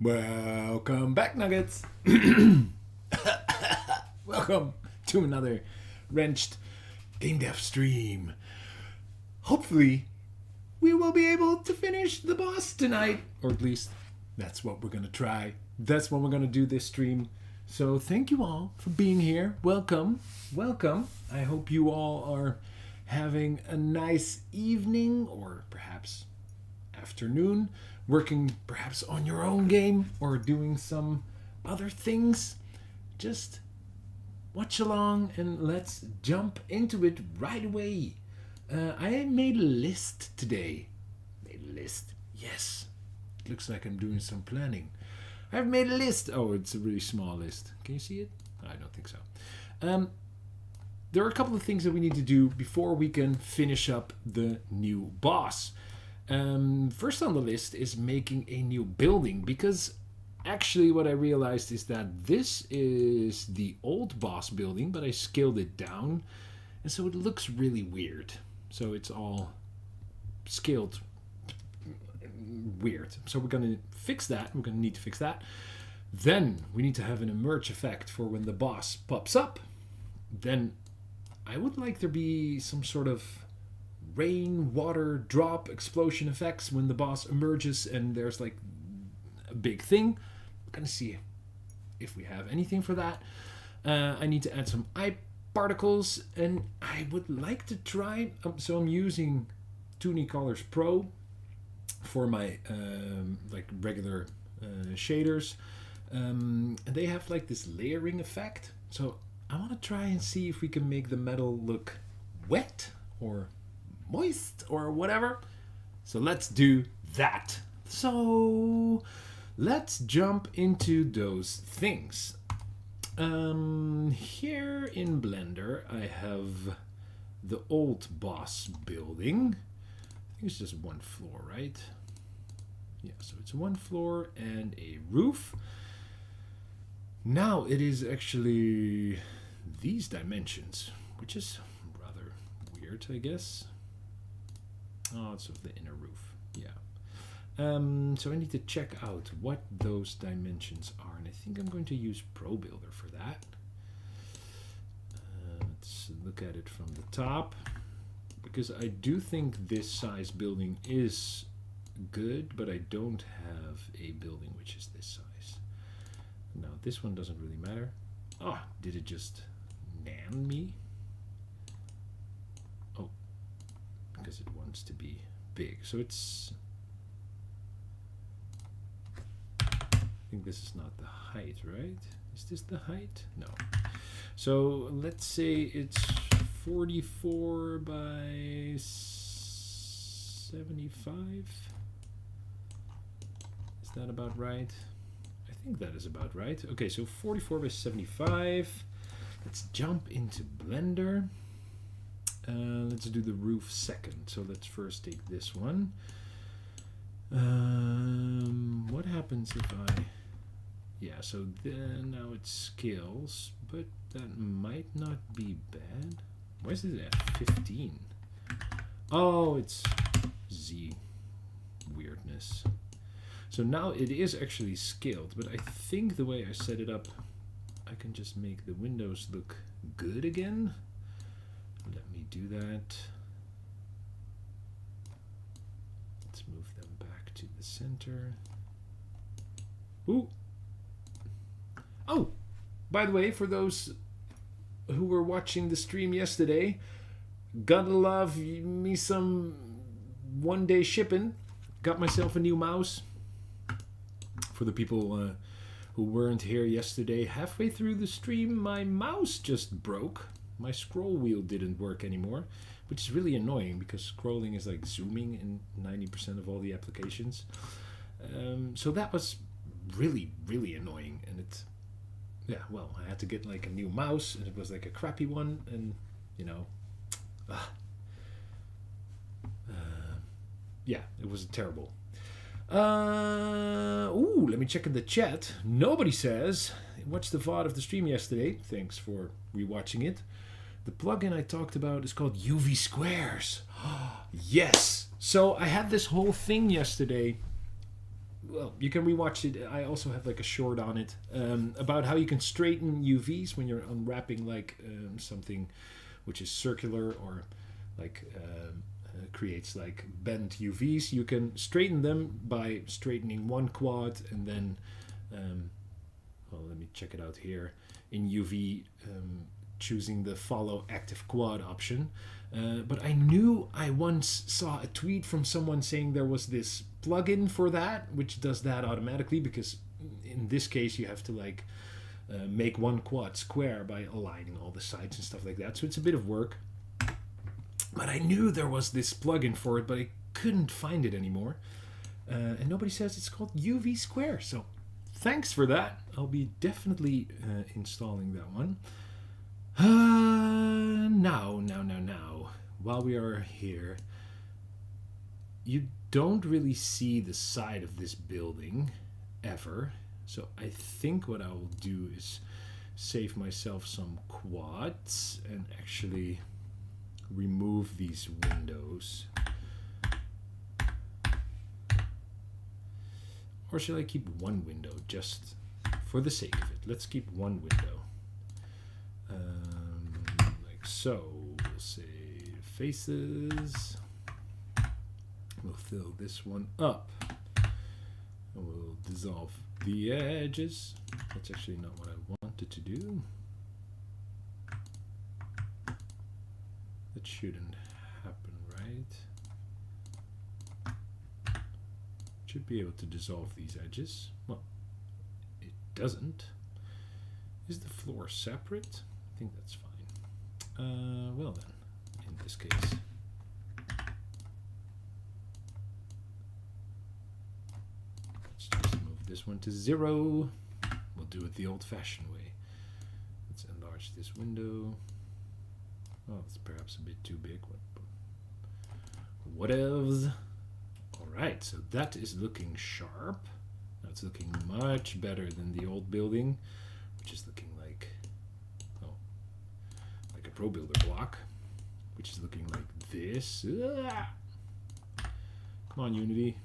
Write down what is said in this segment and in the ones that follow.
Welcome back, Nuggets. Welcome to another Wrenched Game Dev stream. Hopefully, we will be able to finish the boss tonight, or at least that's what we're gonna try. That's what we're gonna do this stream. So thank you all for being here. Welcome, welcome. I hope you all are having a nice evening, or perhaps afternoon, working perhaps on your own game or doing some other things. Just watch along and let's jump into it right away. I made a list today. Made a list. Yes. It looks like I'm doing some planning. I've made a list. Oh, it's a really small list. Can you see it? I don't think so. There are a couple of things that we need to do before we can finish up the new boss. First on the list is making a new building, because actually what I realized is that this is the old boss building, but I scaled it down, and so it looks really weird. So it's all scaled weird. So we're going to fix that. We're going to need to fix that. Then we need to have an emerge effect for when the boss pops up. Then I would like there be some sort of rain, water, drop, explosion effects when the boss emerges and there's like a big thing. I'm gonna see if we have anything for that. I need to add some eye particles, and I would like to try. So I'm using Toony Colors Pro for my like regular shaders, and they have like this layering effect. So I want to try and see if we can make the metal look wet or moist or whatever. So let's do that. So let's jump into those things. Here in Blender I have the old boss building. I think it's just one floor, right? Yeah, so it's one floor and a roof. Now it is actually these dimensions, which is rather weird, I guess. Oh, it's of the inner roof. Yeah. So I need to check out what those dimensions are, and I think I'm going to use ProBuilder for that. Let's look at it from the top, because I do think this size building is good, but I don't have a building which is this size. Now this one doesn't really matter. Oh, did it just nan me? Oh, because it wants to be big. So it's, I think this is not the height, right? Is this the height? No. So let's say it's 44 by 75. Is that about right? I think that is about right. Okay, so 44 by 75. Let's jump into Blender. Let's do the roof second. So let's first take this one. What happens if I... Yeah, so then now it scales, but that might not be bad. Why is it at 15? Oh, it's Z weirdness. So now it is actually scaled, but I think the way I set it up, I can just make the windows look good again. Let me do that. Let's move them back to the center. Ooh. Oh, by the way, for those who were watching the stream yesterday, gotta love me some one-day shipping. Got myself a new mouse. For the people who weren't here yesterday, halfway through the stream, my mouse just broke. My scroll wheel didn't work anymore, which is really annoying because scrolling is like zooming in 90% of all the applications. So that was really, really annoying. And it, yeah, well, I had to get like a new mouse, and it was like a crappy one, and you know, yeah, it was terrible. Ooh, let me check in the chat. Nobody says, watched the VOD of the stream yesterday. Thanks for rewatching it. The plugin I talked about is called UV Squares. Yes. So I had this whole thing yesterday well, you can rewatch it. I also have like a short on it about how you can straighten UVs when you're unwrapping like something which is circular or like creates like bent UVs. You can straighten them by straightening one quad and then, well, let me check it out here in UV, choosing the follow active quad option. But I knew I once saw a tweet from someone saying there was this plugin for that, which does that automatically, because in this case you have to like make one quad square by aligning all the sides and stuff like that. So it's a bit of work. But I knew there was this plugin for it, but I couldn't find it anymore. And nobody says it's called UV Square. So thanks for that. I'll be definitely installing that one. Now. While we are here, you don't really see the side of this building ever. So I think what I will do is save myself some quads and actually remove these windows. Or should I keep one window just for the sake of it? Let's keep one window. Like so. We'll say faces. We'll fill this one up. And we'll dissolve the edges. That's actually not what I wanted to do. That shouldn't happen, right? Should be able to dissolve these edges. Well, it doesn't. Is the floor separate? I think that's fine. Well then, in this case, let's just move this one to 0. We'll do it the old-fashioned way. Let's enlarge this window. Oh, it's perhaps a bit too big. Whatevs. Alright, so that is looking sharp. Now it's looking much better than the old building, which is looking like, oh, like a Pro Builder block, which is looking like this. Ah! Come on, Unity.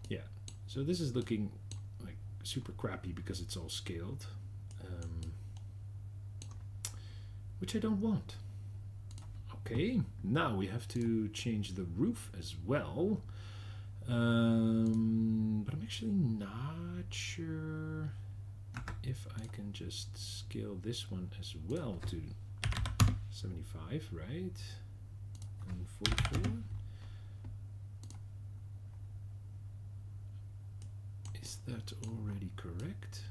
Yeah, so this is looking like super crappy because it's all scaled. Which I don't want. Okay, now we have to change the roof as well. But I'm actually not sure if I can just scale this one as well to 75, right? And 44. Is that already correct?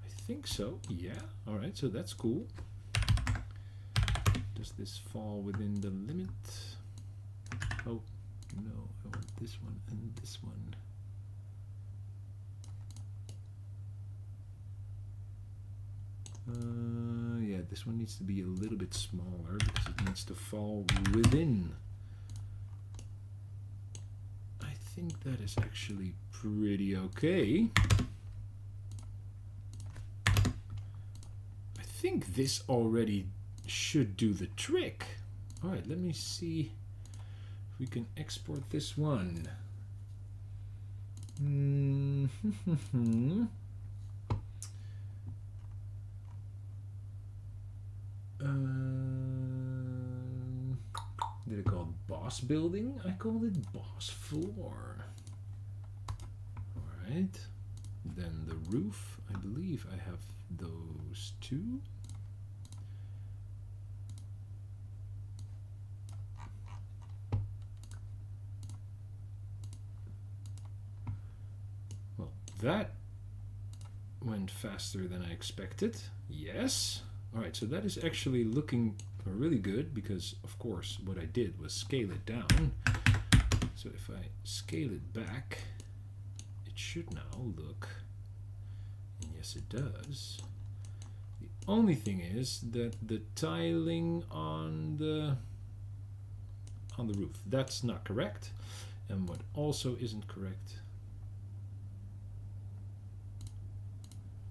I think so, yeah. All right, so that's cool. Does this fall within the limit? Oh, no, I want this one and this one. Yeah, this one needs to be a little bit smaller because it needs to fall within. I think that is actually pretty okay. I think this already should do the trick. All right, let me see if we can export this one. Did I call it boss building? I called it boss floor. All right, then the roof, I believe I have those two. Well, that went faster than I expected. Yes. All right, so that is actually looking really good because, of course, what I did was scale it down. So if I scale it back, it should now look, and yes, it does. The only thing is that the tiling on the roof, that's not correct. And what also isn't correct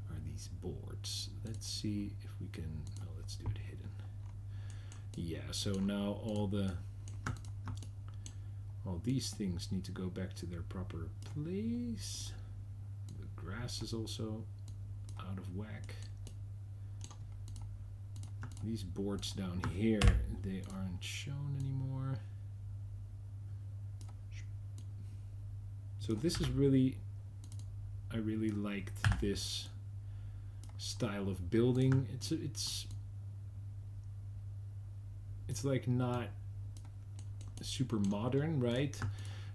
are these boards. Let's see if we can, oh, let's do it hidden. Yeah, so now all All these things need to go back to their proper place. The grass is also out of whack. These boards down here, they aren't shown anymore. So this is really, I really liked this style of building. It's like not super modern, right?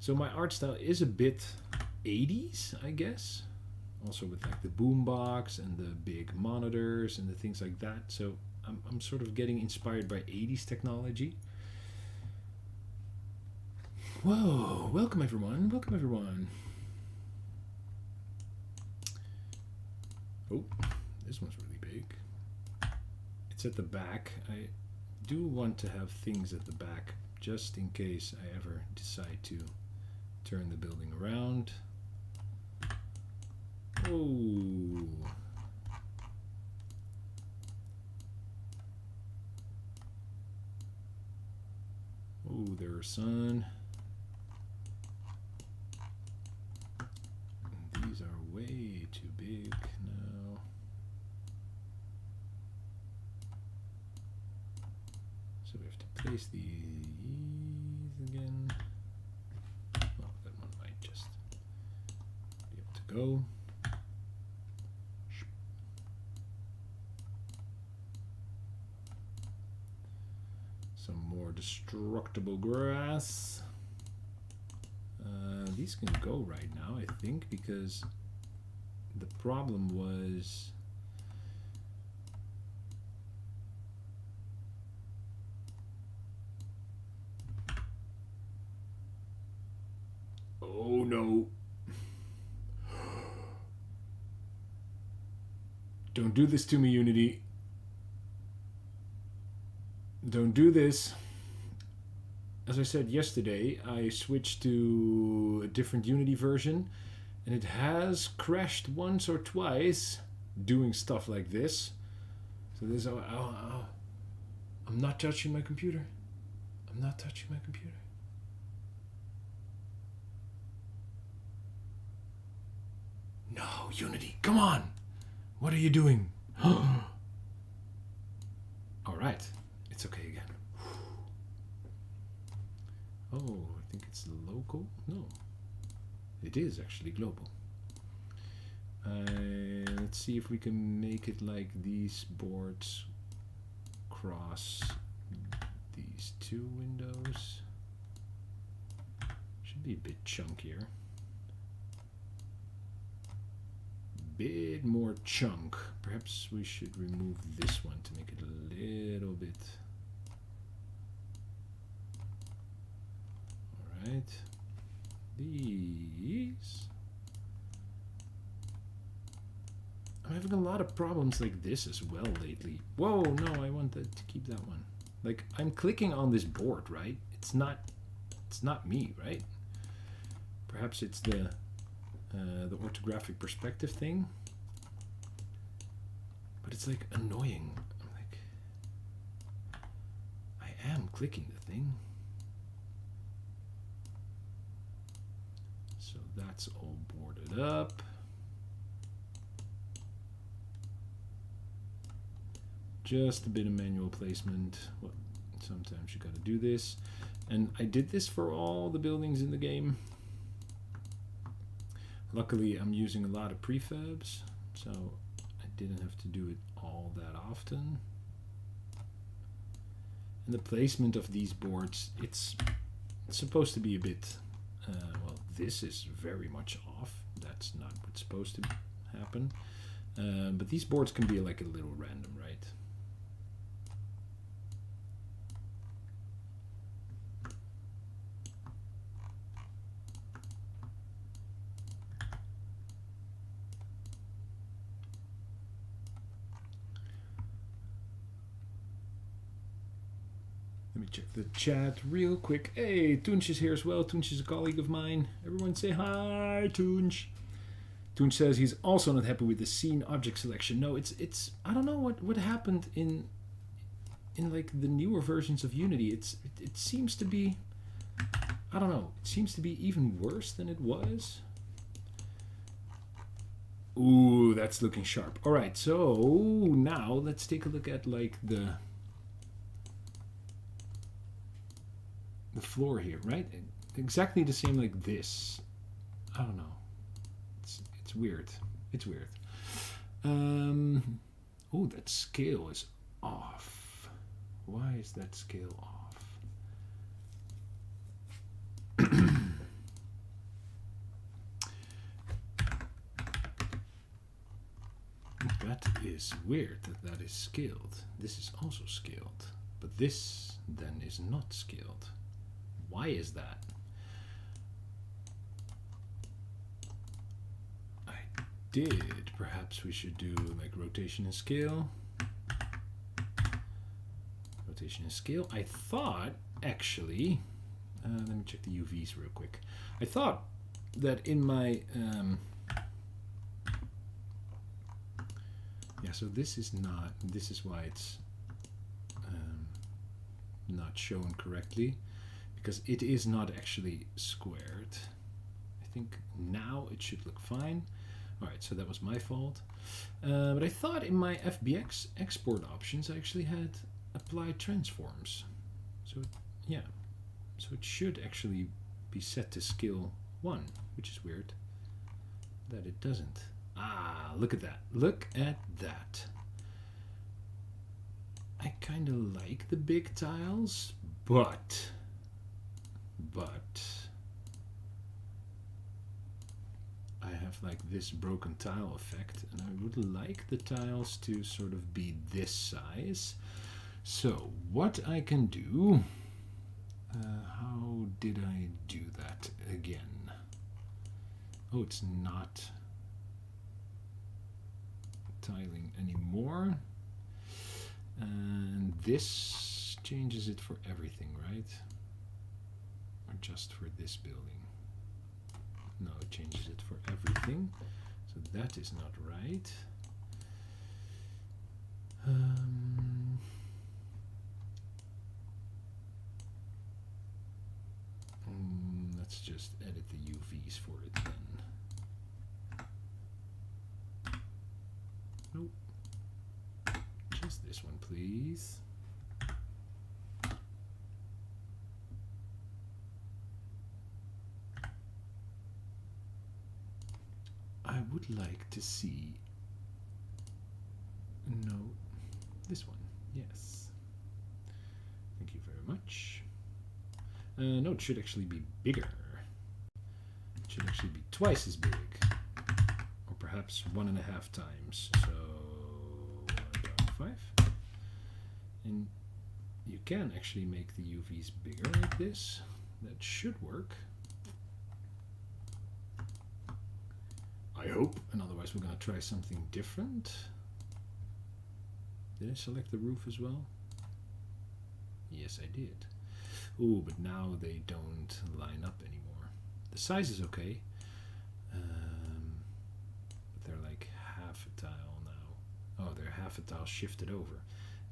So my art style is a bit 80s, I guess. Also with like the boombox and the big monitors and the things like that. So I'm sort of getting inspired by 80s technology. Whoa, welcome everyone, welcome everyone. Oh, this one's really big. It's at the back. I do want to have things at the back just in case I ever decide to turn the building around. Oh. Oh, there's sun. These are way too big now. So we have to place these again. Well, that one might just be able to go. Some more destructible grass. These can go right now, I think, because the problem was oh no. Don't do this to me, Unity. Don't do this. As I said yesterday, I switched to a different Unity version and it has crashed once or twice doing stuff like this. So this, I'm not touching my computer. I'm not touching my computer. No, Unity, come on. What are you doing? All right, it's okay again. Oh, I think it's local. No, it is actually global. Let's see if we can make it like these boards cross these two windows. Should be a bit chunkier. Bit more chunk. Perhaps we should remove this one to make it a little bit. Alright. These. I'm having a lot of problems like this as well lately. Whoa, no, I want to keep that one. Like, I'm clicking on this board, right? It's not me, right? Perhaps it's the orthographic perspective thing, but it's like annoying. I'm like, I am clicking the thing. So that's all boarded up. Just a bit of manual placement. Well, sometimes you gotta do this. And I did this for all the buildings in the game. Luckily, I'm using a lot of prefabs, so I didn't have to do it all that often. And the placement of these boards, it's supposed to be a bit, well, this is very much off. That's not what's supposed to happen. But these boards can be like a little random, right? Let me check the chat real quick. Hey, Toonch is here as well. Toonch is a colleague of mine. Everyone say hi, Toonch. Toonch says he's also not happy with the scene object selection. No, it's I don't know what happened in like the newer versions of Unity. It seems to be I don't know. It seems to be even worse than it was. Ooh, that's looking sharp. All right, so now let's take a look at like the floor here, right? Exactly the same like this. I don't know. It's weird. It's weird. Oh, that scale is off. Why is that scale off? That is weird that is scaled. This is also scaled. But this then is not scaled. Why is that? I did. Perhaps we should do like rotation and scale. Rotation and scale. I thought actually, let me check the UVs real quick. I thought that in my yeah, so this is not, this is why it's not shown correctly, because it is not actually squared. I think now it should look fine. Alright, so that was my fault. But I thought in my FBX export options I actually had applied transforms. So yeah, so it should actually be set to scale 1, which is weird that it doesn't. Ah, look at that. Look at that. I kind of like the big tiles, but I have like this broken tile effect, and I would like the tiles to sort of be this size. So what I can do, how did I do that again? Oh, it's not tiling anymore, and this changes it for everything, right? Or just for this building? No, it changes it for everything, so that is not right. Let's just edit the UVs for it then. Nope. Just this one, please. I would like to see, no, this one, yes. Thank you very much. No, it should actually be bigger. It should actually be twice as big. Or perhaps 1.5 times. So 1.5. And you can actually make the UVs bigger like this. That should work. I hope, and otherwise we're going to try something different. Did I select the roof as well? Yes, I did. Ooh, but now they don't line up anymore. The size is okay, but they're like half a tile now. Oh, they're half a tile shifted over.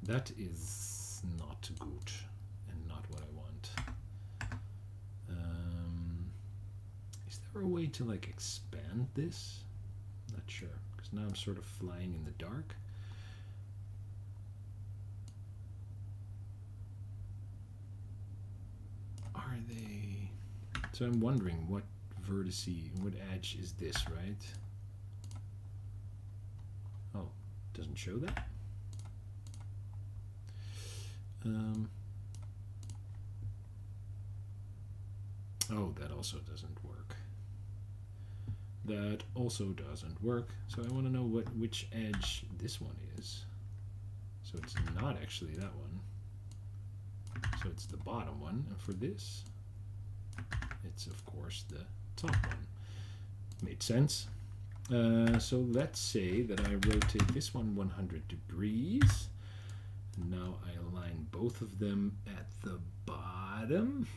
That is not good and not what I want. Is there a way to like expand this? Not sure, because now I'm sort of flying in the dark. Are they? So I'm wondering what vertex, what edge is this, right? Oh, doesn't show that? Oh, that also doesn't work. That also doesn't work. So I want to know which edge this one is. So it's not actually that one. So it's the bottom one, and for this, it's of course the top one. Made sense. So let's say that I rotate this one 100 degrees. And now I align both of them at the bottom,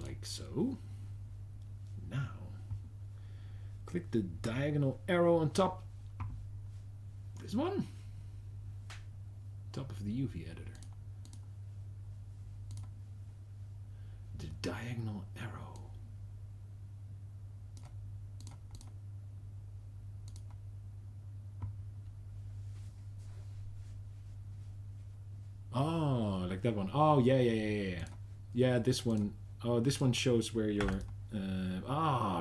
like so. Now, click the diagonal arrow on top. This one. Top of the UV editor. diagonal arrow. Oh, like that one. Oh, yeah. Yeah, this one. Oh, this one shows where you're...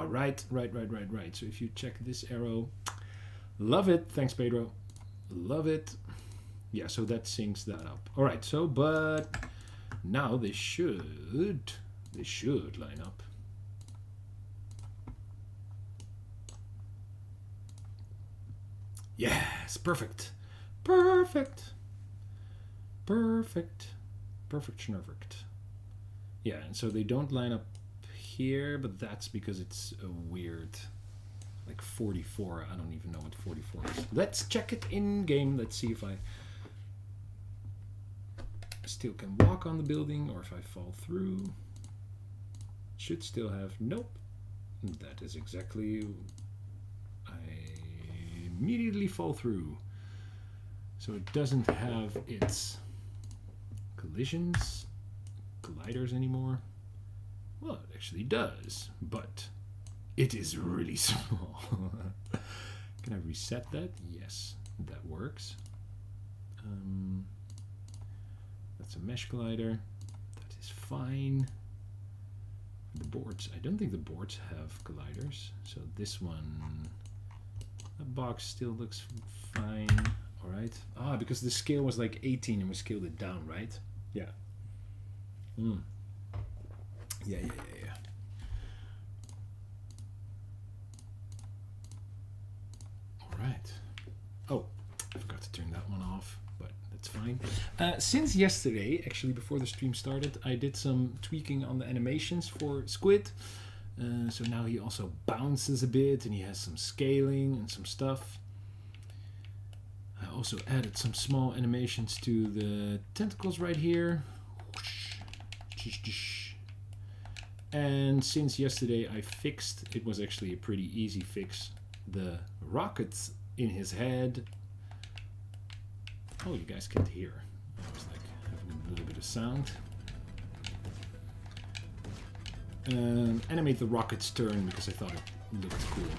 right. So if you check this arrow... Love it. Thanks, Pedro. Love it. Yeah, so that syncs that up. All right, so, but... Now they should line up. Yes, perfect. Perfect. Schnurfect. Yeah, and so they don't line up here, but that's because it's a weird, like 44. I don't even know what 44 is. Let's check it in game. Let's see if I still can walk on the building or if I fall through. Should still have, nope. That is exactly, I immediately fall through. So it doesn't have its collisions, gliders anymore. Well, it actually does, but it is really small. Can I reset that? Yes, that works. That's a mesh glider. That is fine. The boards, I don't think the boards have gliders. So this one, the box still looks fine. All right. Ah, because the scale was like 18 and we scaled it down, right? Yeah. Yeah. All right. Oh, I forgot to turn that one off, but that's fine. Since yesterday, actually before the stream started, I did some tweaking on the animations for Squid. So now he also bounces a bit and he has some scaling and some stuff. I also added some small animations to the tentacles right here. And since yesterday I fixed, it was actually a pretty easy fix, the rockets in his head. Oh, you guys can't hear. I was like having a little bit of sound. Animate the rockets turn because I thought it looked cool.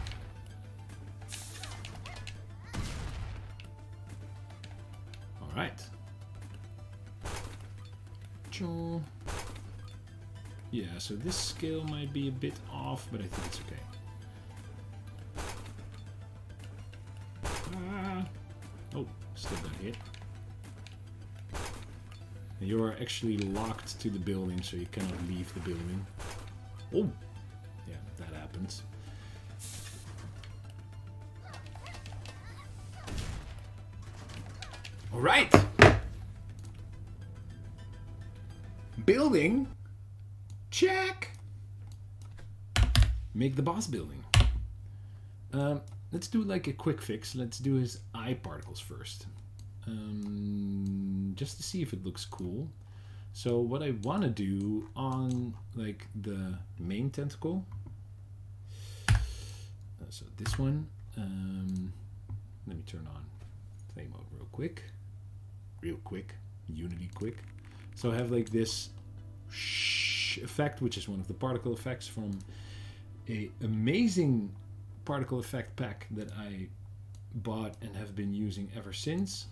Right. Yeah, so this scale might be a bit off, but I think it's okay. Oh, still got hit. And you are actually locked to the building, so you cannot leave the building. Oh! Yeah, that happens. All right. Building. Check. Make the boss building. Let's do like a quick fix. Let's do his eye particles first. Just to see if it looks cool. So what I want to do on like the main tentacle. So this one. Let me turn on play mode real quick. Unity quick. So I have like this effect, which is one of the particle effects from a amazing particle effect pack that I bought and have been using ever since.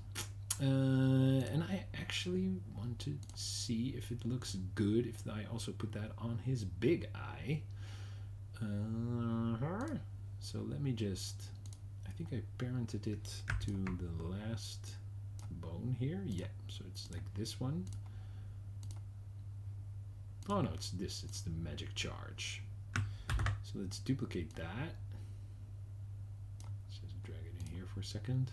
And I actually want to see if it looks good if I also put that on his big eye. So let me just, I think I parented it to the last bone here. Yeah, so it's like this one. Oh no, it's this, it's the magic charge. So let's duplicate that. Let's just drag it in here for a second.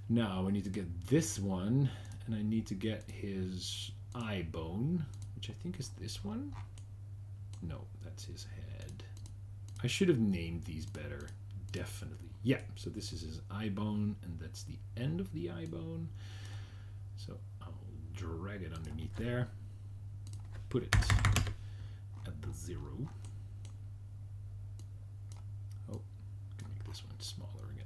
Now I need to get this one, and I need to get his eye bone, which I think is this one. No, that's his head. I should have named these better, definitely. Yeah, so this is his eye bone, and that's the end of the eye bone. So I'll drag it underneath there, put it at the 0. Oh, can make this one smaller again.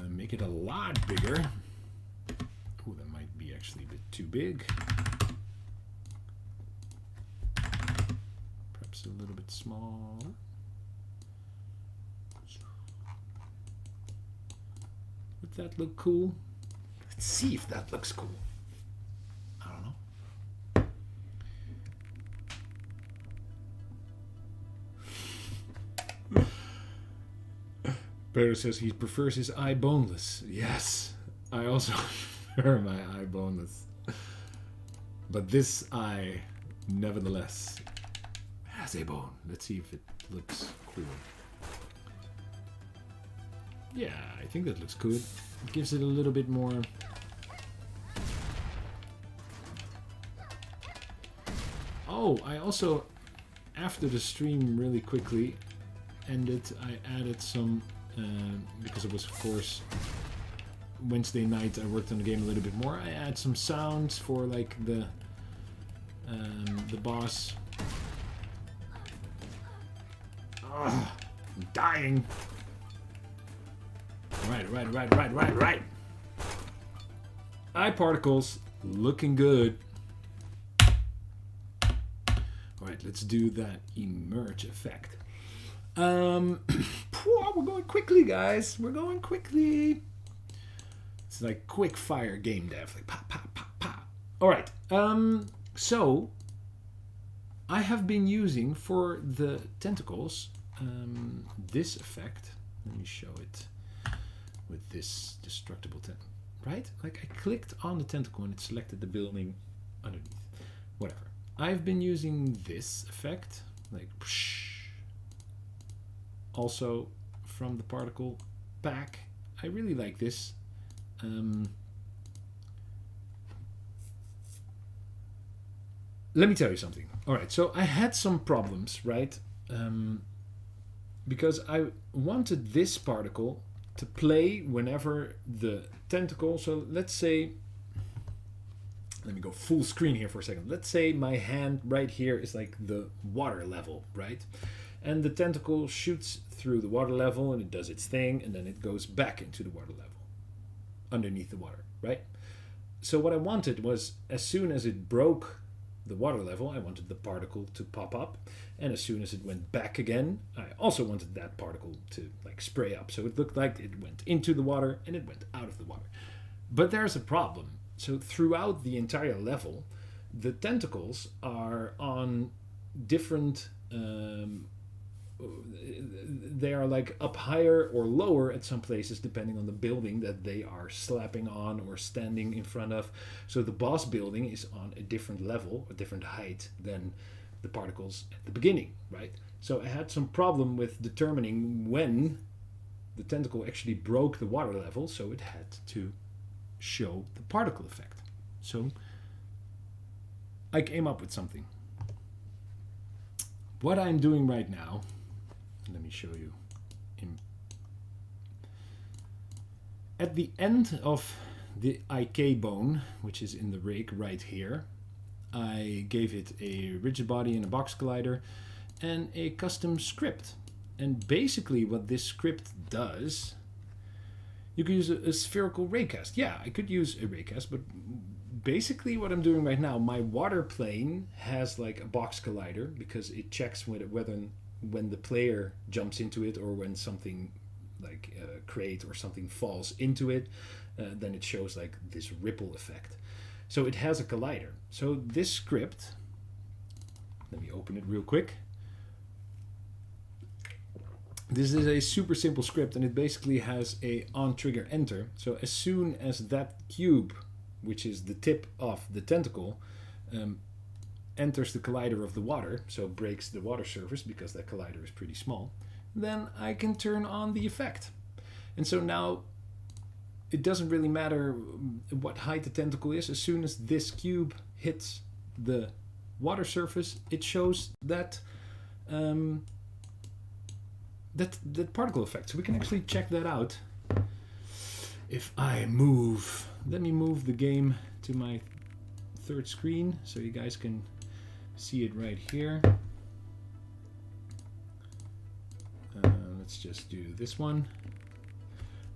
Make it a lot bigger. Oh, that actually a bit too big. Perhaps a little bit small. Would that look cool? Let's see if that looks cool. I don't know. Pero says he prefers his eye boneless. Yes, I also prefer my eye boneless. But this eye, nevertheless, has a bone. Let's see if it looks cool. Yeah, I think that looks good. It gives it a little bit more... Oh, I also, after the stream really quickly ended, I added some, because it was of course Wednesday night, I worked on the game a little bit more. I add some sounds for like the boss. Ugh, I'm dying. Right. Eye particles looking good. Alright, let's do that emerge effect. We're going quickly, guys. We're going quickly. It's like quick fire game dev. Like pop, pop, pop, pop. Alright, so I have been using for the tentacles this effect. Let me show it with this destructible tentacle. Right? Like I clicked on the tentacle and it selected the building underneath. Whatever. I've been using this effect, like also from the particle pack. I really like this. Let me tell you something. Alright, so I had some problems, right? Because I wanted this particle to play whenever the tentacle, so let's say, let me go full screen here for a second. Let's say my hand right here is like the water level, right? And the tentacle shoots through the water level and it does its thing and then it goes back into the water level, underneath the water, right? So what I wanted was, as soon as it broke the water level, I wanted the particle to pop up, and as soon as it went back again, I also wanted that particle to like spray up, so it looked like it went into the water and it went out of the water. But there's a problem. So throughout the entire level, the tentacles are on different they are like up higher or lower at some places depending on the building that they are slapping on or standing in front of. So the boss building is on a different level, a different height than the particles at the beginning, right? So I had some problem with determining when the tentacle actually broke the water level, so it had to show the particle effect. So I came up with something. What I'm doing right now, let me show you. At the end of the IK bone, which is in the rig right here, I gave it a rigid body and a box collider and a custom script. And basically what this script does, you could use a spherical raycast. Yeah, I could use a raycast, but basically what I'm doing right now, my water plane has like a box collider because it checks whether when the player jumps into it or when something like a crate or something falls into it, then it shows like this ripple effect. So it has a collider. So this script, let me open it real quick. This is a super simple script and it basically has a on trigger enter. So as soon as that cube, which is the tip of the tentacle, enters the collider of the water, so breaks the water surface because that collider is pretty small, then I can turn on the effect. And so now it doesn't really matter what height the tentacle is. As soon as this cube hits the water surface, it shows that that particle effect. So we can actually check that out. If I move, let me move the game to my third screen so you guys can see it right here. Let's just do this one.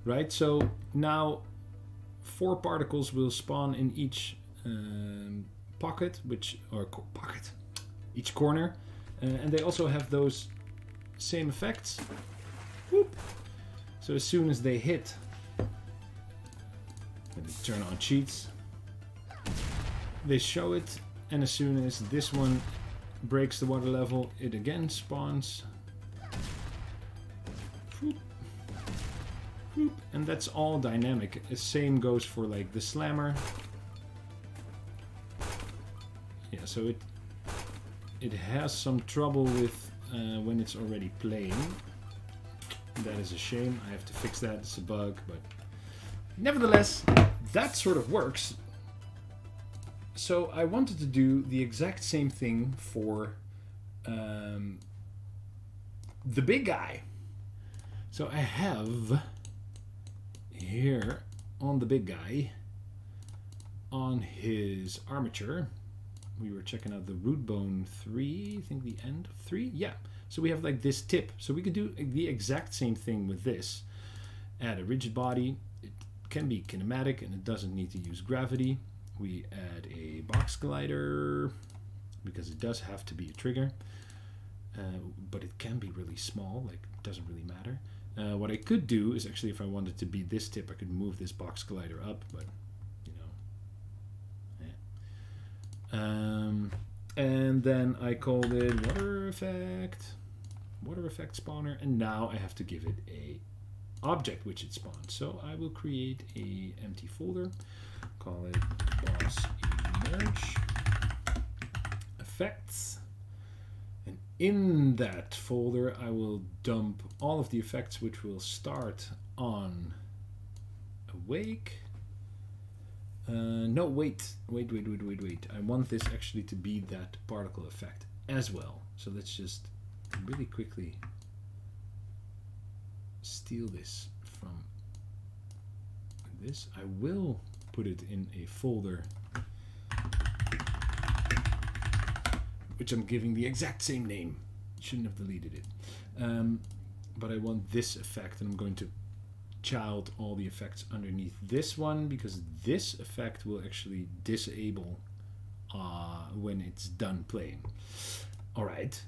Right, so now 4 particles will spawn in each pocket, each corner, and they also have those same effects. Whoop. So as soon as they hit, let me turn on cheats. They show it, and as soon as this one breaks the water level, it again spawns. Whoop. Whoop. And that's all dynamic. The same goes for like the slammer. Yeah, so it has some trouble with when it's already playing. That is a shame. I have to fix that. It's a bug, but nevertheless, that sort of works. So I wanted to do the exact same thing for the big guy. So I have here on the big guy, on his armature, we were checking out the root bone 3, I think the end of 3, yeah. So we have like this tip. So we could do the exact same thing with this. Add a rigid body. It can be kinematic and it doesn't need to use gravity. We add a box glider because it does have to be a trigger. But it can be really small, like it doesn't really matter. What I could do is actually, if I wanted to be this tip, I could move this box glider up, but you know. And then I called it water effect spawner, and now I have to give it a object which it spawns. So I will create a empty folder, call it boss emerge effects, and in that folder I will dump all of the effects which will start on awake. No, wait. I want this actually to be that particle effect as well. So let's just really quickly steal this from this. I will put it in a folder which I'm giving the exact same name. Shouldn't have deleted it. But I want this effect, and I'm going to child all the effects underneath this one, because this effect will actually disable when it's done playing. Alright.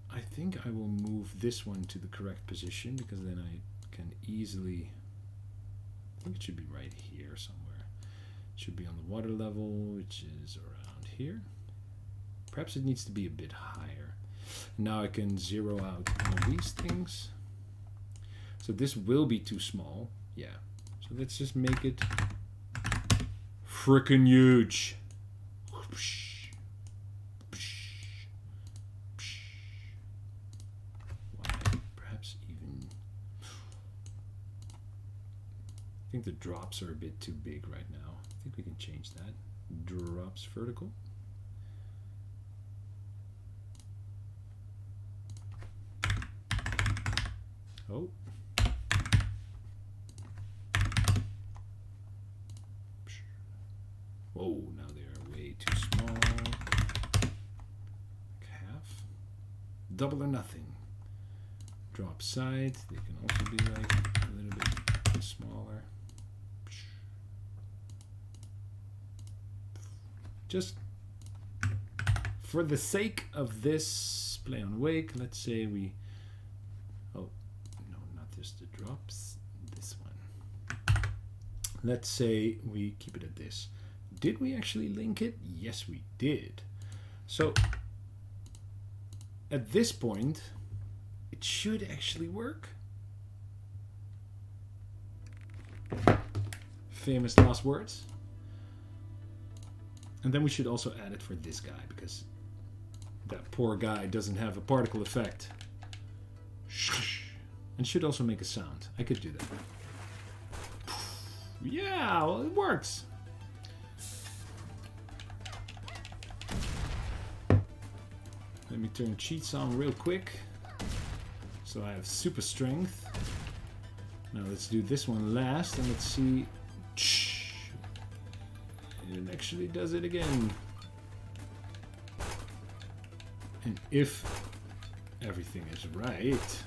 I think I will move this one to the correct position, because then I can easily, I think it should be right here somewhere. It should be on the water level, which is around here. Perhaps it needs to be a bit higher. Now I can zero out all these things. So this will be too small. Yeah. So let's just make it frickin' huge. Perhaps even... I think the drops are a bit too big right now. I think we can change that. Drops vertical. Oh. Whoa, now they are way too small. Like half. Double or nothing. Drop side. They can also be like a little bit smaller. Just for the sake of this play on wake, let's say we... Oh, no, not just the drops. This one. Let's say we keep it at this. Did we actually link it? Yes, we did. So at this point, it should actually work. Famous last words. And then we should also add it for this guy, because that poor guy doesn't have a particle effect. And should also make a sound. I could do that. Yeah, well, it works. Let me turn cheats on real quick. So I have super strength. Now let's do this one last, and let's see. It actually does it again. And if everything is right,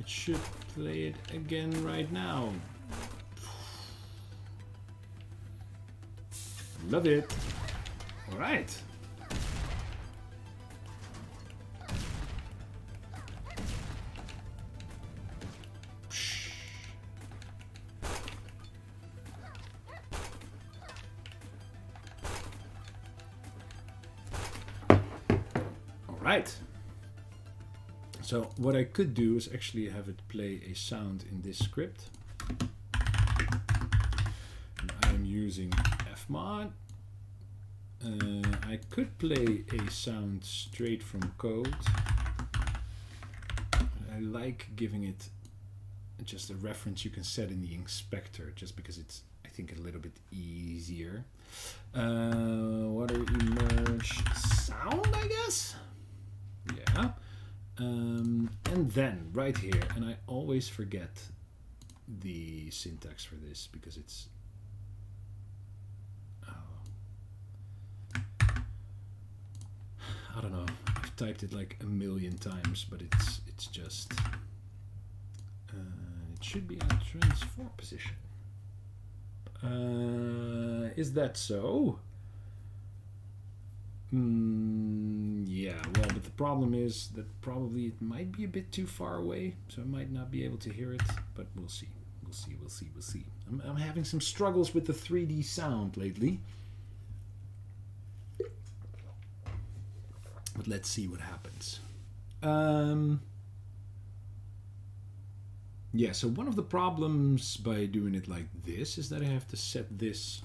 It should play it again right now. Love it. All right. All right. So what I could do is actually have it play a sound in this script. And I'm using Fmod. I could play a sound straight from code. I like giving it just a reference you can set in the inspector, just because it's, I think, a little bit easier. Water emerge sound, I guess? Yeah. And then right here, and I always forget the syntax for this because it's I don't know. I've typed it like a million times, but it's just it should be in transform position. Is that so? Yeah, well, but the problem is that probably it might be a bit too far away, so I might not be able to hear it, but we'll see. We'll see. I'm having some struggles with the 3D sound lately. But let's see what happens. Yeah, so one of the problems by doing it like this is that I have to set this.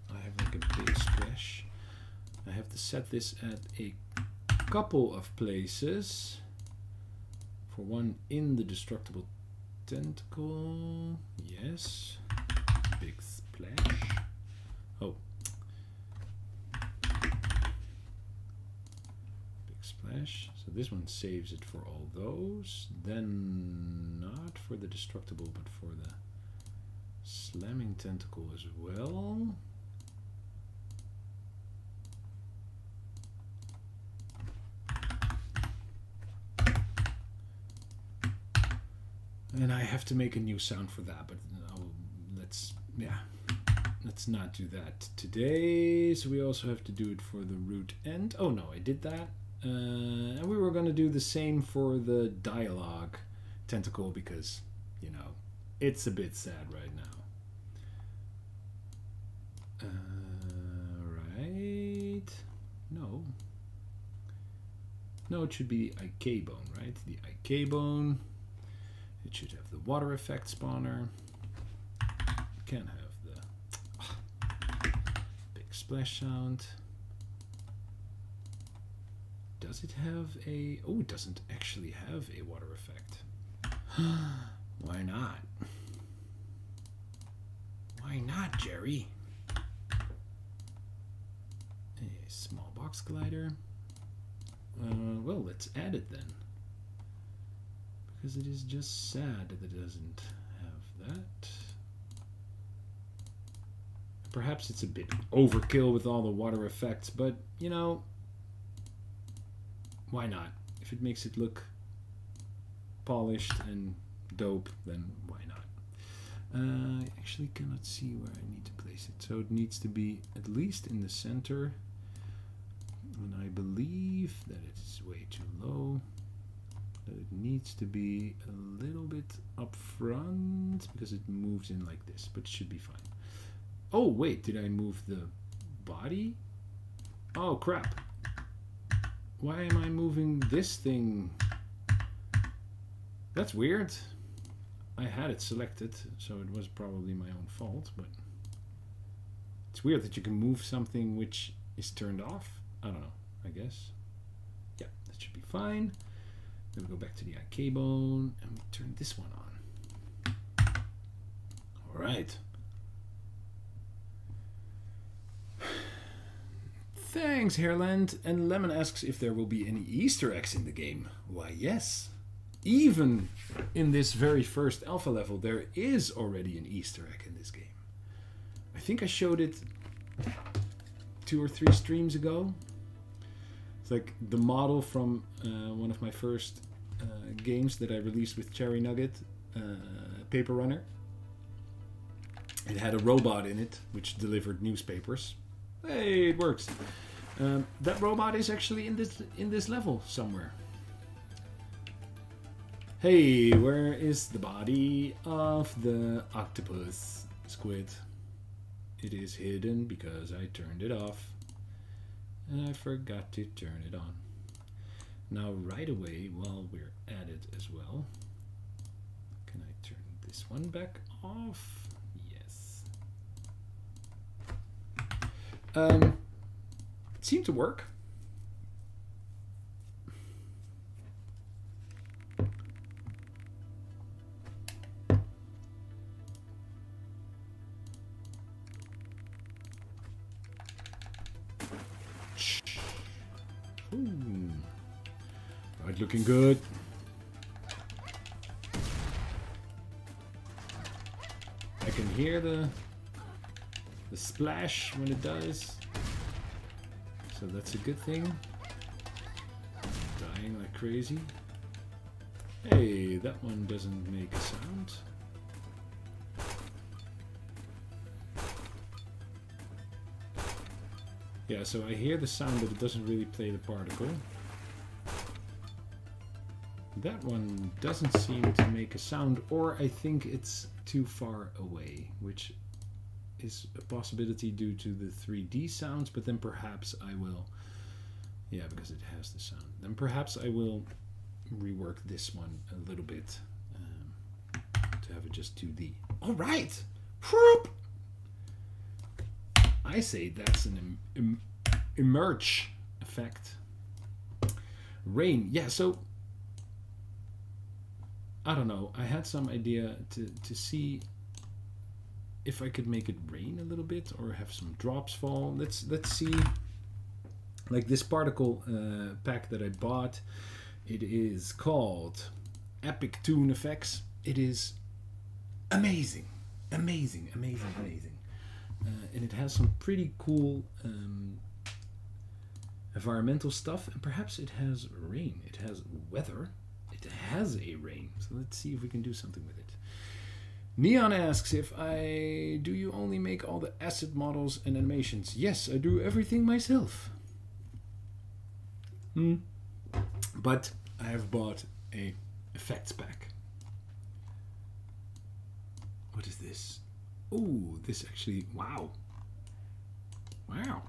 I have like a big splash. I have to set this at a couple of places. For one, in the destructible tentacle. Yes. Big splash. Oh. Big splash. So this one saves it for all those. Then not for the destructible, but for the slamming tentacle as well. And I have to make a new sound for that, but let's not do that today. So we also have to do it for the root end. Oh no, I did that. And we were going to do the same for the dialogue tentacle because, you know, it's a bit sad right now. Right. No, it should be the IK bone, right? The IK bone. It should have the water effect spawner. It can have the big splash sound. Does it have a... Oh, it doesn't actually have a water effect. Why not? Why not, Jerry? A small box glider. Well, let's add it then. Because it is just sad that it doesn't have that. Perhaps it's a bit overkill with all the water effects, but, you know, why not? If it makes it look polished and dope, then why not? I actually cannot see where I need to place it. So it needs to be at least in the center. And I believe that it is way too low. That it needs to be a little bit up front because it moves in like this, but it should be fine. Oh, wait, did I move the body? Oh, crap. Why am I moving this thing? That's weird. I had it selected, so it was probably my own fault, but it's weird that you can move something which is turned off. I don't know, I guess. Yeah, that should be fine. Then we go back to the IK bone and we turn this one on. All right. Thanks, Hairland. And Lemon asks if there will be any Easter eggs in the game. Why, yes. Even in this very first alpha level, there is already an Easter egg in this game. I think I showed it 2 or 3 streams ago. It's like the model from one of my first games that I released with Cherry Nugget, Paper Runner. It had a robot in it which delivered newspapers. Hey, it works. That robot is actually in this level somewhere. Hey, where is the body of the octopus squid? It is hidden because I turned it off. And I forgot to turn it on. Now right away, while we're at it as well, can I turn this one back off? Yes. It seemed to work. Ooh. Right, looking good. I can hear the splash when it does. So that's a good thing. Dying like crazy. Hey, that one doesn't make a sound. Yeah, so I hear the sound, but it doesn't really play the particle. That one doesn't seem to make a sound, or I think it's too far away, which is a possibility due to the 3D sounds, but then perhaps I will... Yeah, because it has the sound. Then perhaps I will rework this one a little bit to have it just 2D. All right! Whoop! I say that's an emerge effect. Rain, yeah, so I don't know. I had some idea to see if I could make it rain a little bit or have some drops fall. Let's see. Like this particle pack that I bought, it is called Epic Toon Effects. It is amazing, amazing, amazing, amazing. And it has some pretty cool environmental stuff, and perhaps it has rain. It has weather. It has a rain. So let's see if we can do something with it. Neon asks if do you only make all the asset models and animations? Yes, I do everything myself. But I have bought a effects pack. What is this? Oh, this actually, wow. Wow.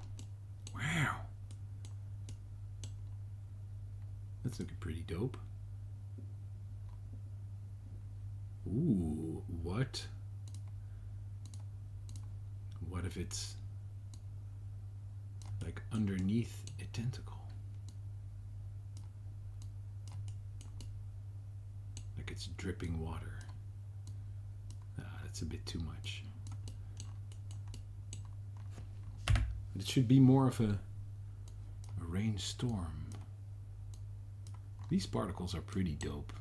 Wow. That's looking pretty dope. Ooh, what? What if it's like underneath a tentacle? Like it's dripping water. That's a bit too much. It should be more of a rainstorm. These particles are pretty dope.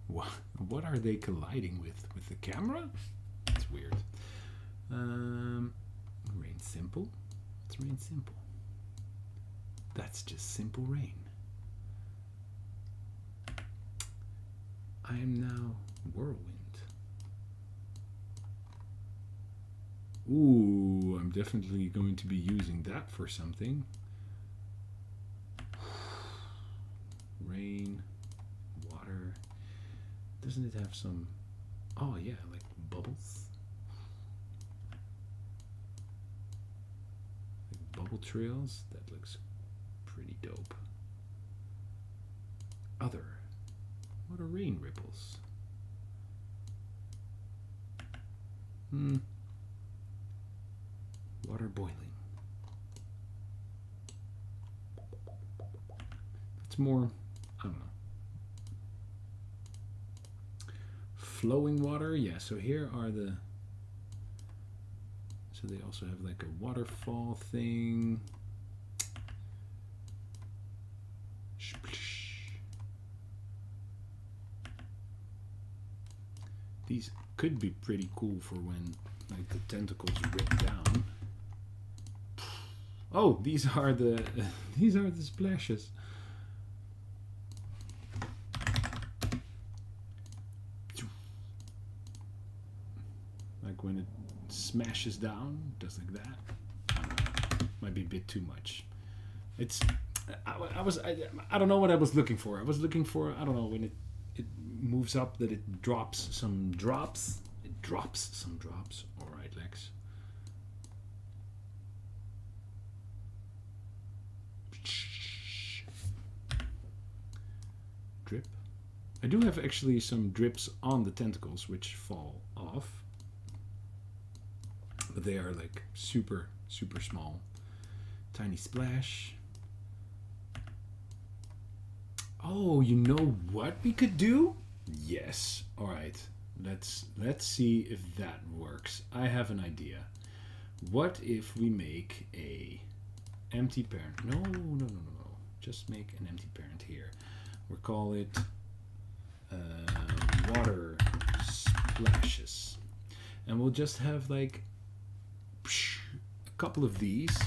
What are they colliding with the camera? That's weird. Rain simple. It's rain simple. That's just simple rain. I am now whirlwind. Ooh, I'm definitely going to be using that for something. Rain, water. Doesn't it have some... Oh yeah, like bubbles? Like bubble trails? That looks pretty dope. Other. What are rain ripples? Water boiling. It's more, I don't know. Flowing water, yeah, so here are the, so they also have like a waterfall thing. These could be pretty cool for when like the tentacles rip down. Oh, these are the these are the splashes. Like when it smashes down, does like that. Might be a bit too much. It's I don't know what I was looking for. I was looking for, I don't know, when it moves up that it drops some drops. It drops some drops. All right, Lex. Drip. I do have actually some drips on the tentacles which fall off. But they are like super, super small. Tiny splash. Oh, you know what we could do? Yes. All right. Let's see if that works. I have an idea. What if we make a empty parent? No. Just make an empty parent here. We'll call it water splashes. And we'll just have like a couple of these.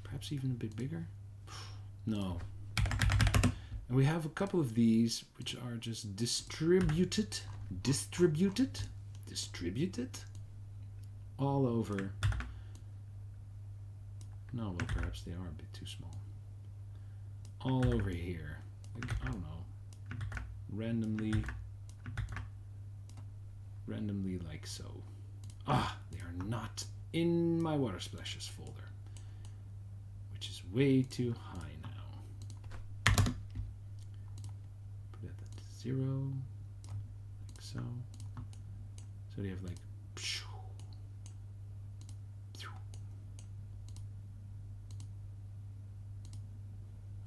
Perhaps even a bit bigger. No. And we have a couple of these which are just distributed all over. No, well, perhaps they are a bit too small. All over here. Like, I don't know. Randomly like so. Ah, they are not in my water splashes folder, which is way too high now. Put that at 0, like so. So they have like.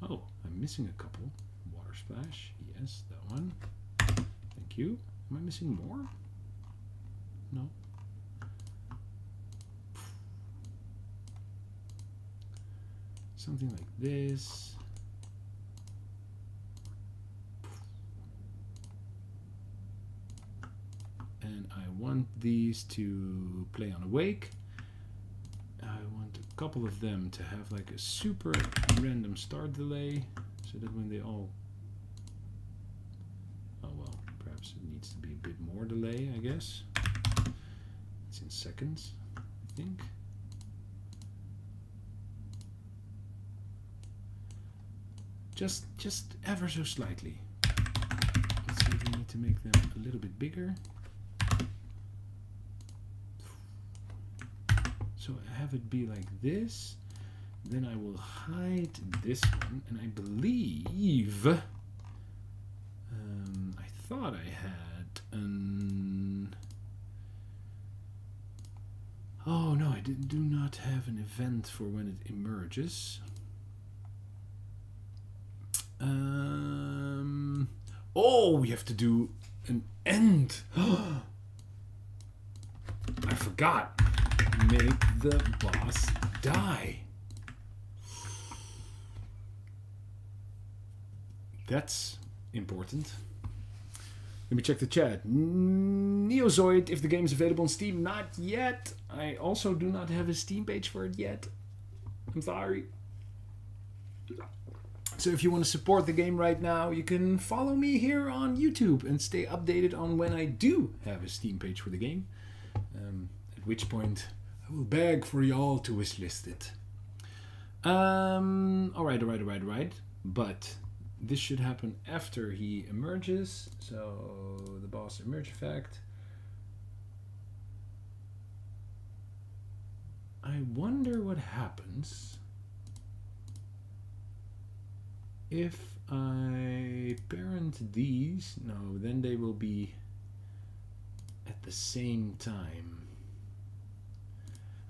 Oh, I'm missing a couple. Water splash, yes, that one. Thank you. Am I missing more? No. Something like this. And I want these to play on awake. I want a couple of them to have like a super random start delay, so that when they all... Oh well, perhaps it needs to be a bit more delay, I guess. It's in seconds, I think. Just ever so slightly. Let's see if we need to make them a little bit bigger. So have it be like this. Then I will hide this one, and I believe I thought I had an... Oh no, I do not have an event for when it emerges. Oh, we have to do an end. I forgot. Make the boss die. That's important. Let me check the chat. Neozoid, if the game is available on Steam, not yet. I also do not have a Steam page for it yet. I'm sorry. So if you want to support the game right now, you can follow me here on YouTube and stay updated on when I do have a Steam page for the game. At which point I will beg for y'all to wishlist it. Alright. But this should happen after he emerges. So the boss emerge effect. I wonder what happens if I parent these. No, then they will be at the same time.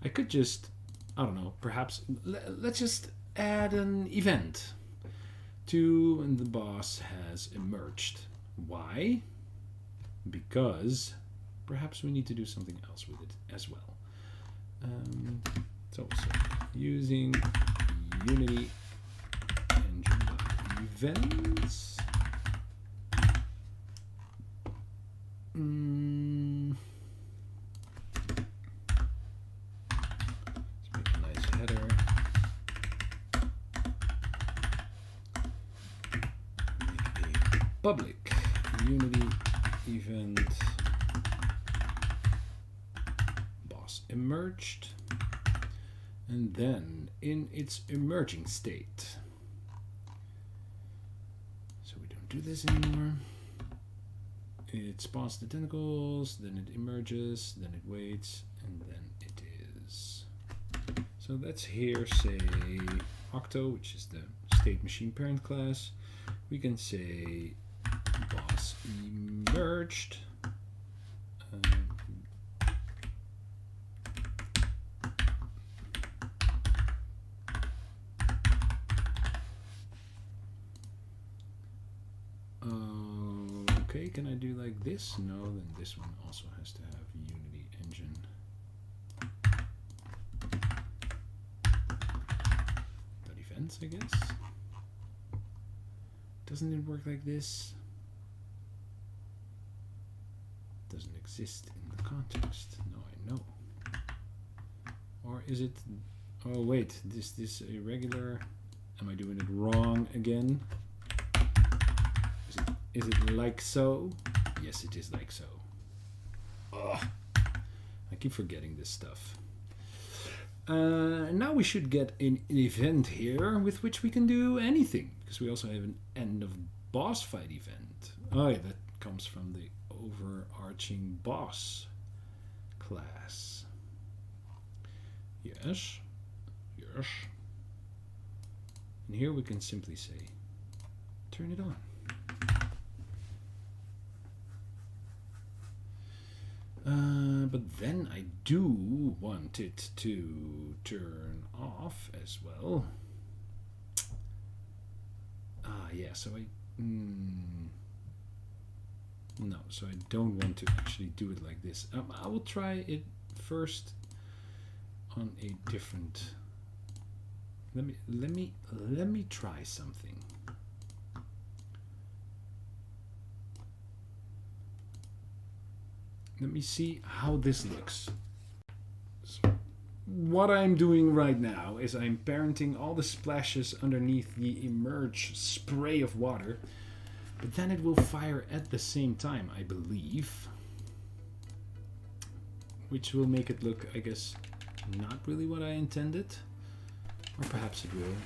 I could just, I don't know, perhaps let's just add an event to when the boss has emerged. Why? Because perhaps we need to do something else with it as well. So using Unity engine events. Let's make a nice header. public Unity event boss emerged, and then in its emerging state. So we don't do this anymore. It spawns the tentacles, then it emerges, then it waits, and then it is. So let's here say Octo, which is the state machine parent class. We can say boss emerged. Okay, can I do like this? No, then this one also has to have Unity engine. Dot events, I guess. Doesn't it work like this? Doesn't exist in the context. No, I know. Or is it? Oh wait, this irregular. Am I doing it wrong again? Is it like so? Yes, it is like so. Ugh. I keep forgetting this stuff. Now we should get an event here with which we can do anything, because we also have an end of boss fight event. Oh yeah, that comes from the overarching boss class. Yes, yes. And here we can simply say, turn it on. But then I do want it to turn off as well. Yeah, so no, so I don't want to actually do it like this. I will try it first on a different. Let me try something. Let me see how this looks. So what I'm doing right now is I'm parenting all the splashes underneath the emerge spray of water, but then it will fire at the same time, I believe, which will make it look, I guess, not really what I intended, or perhaps it will.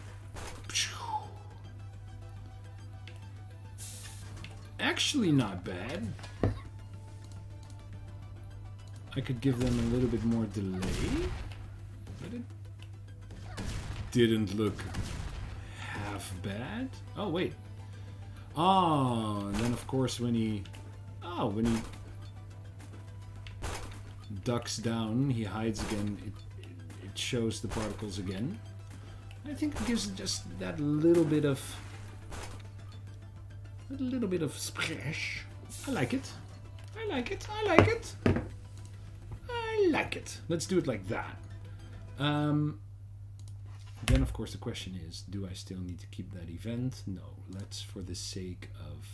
Actually not bad. I could give them a little bit more delay, but it didn't look half bad. Oh wait. Oh, and then of course when he ducks down, he hides again. It shows the particles again. I think it gives just that little bit of splash. I like it. I like it. I like it. I like it. Let's do it like that. Then, of course, the question is, do I still need to keep that event? No. Let's, for the sake of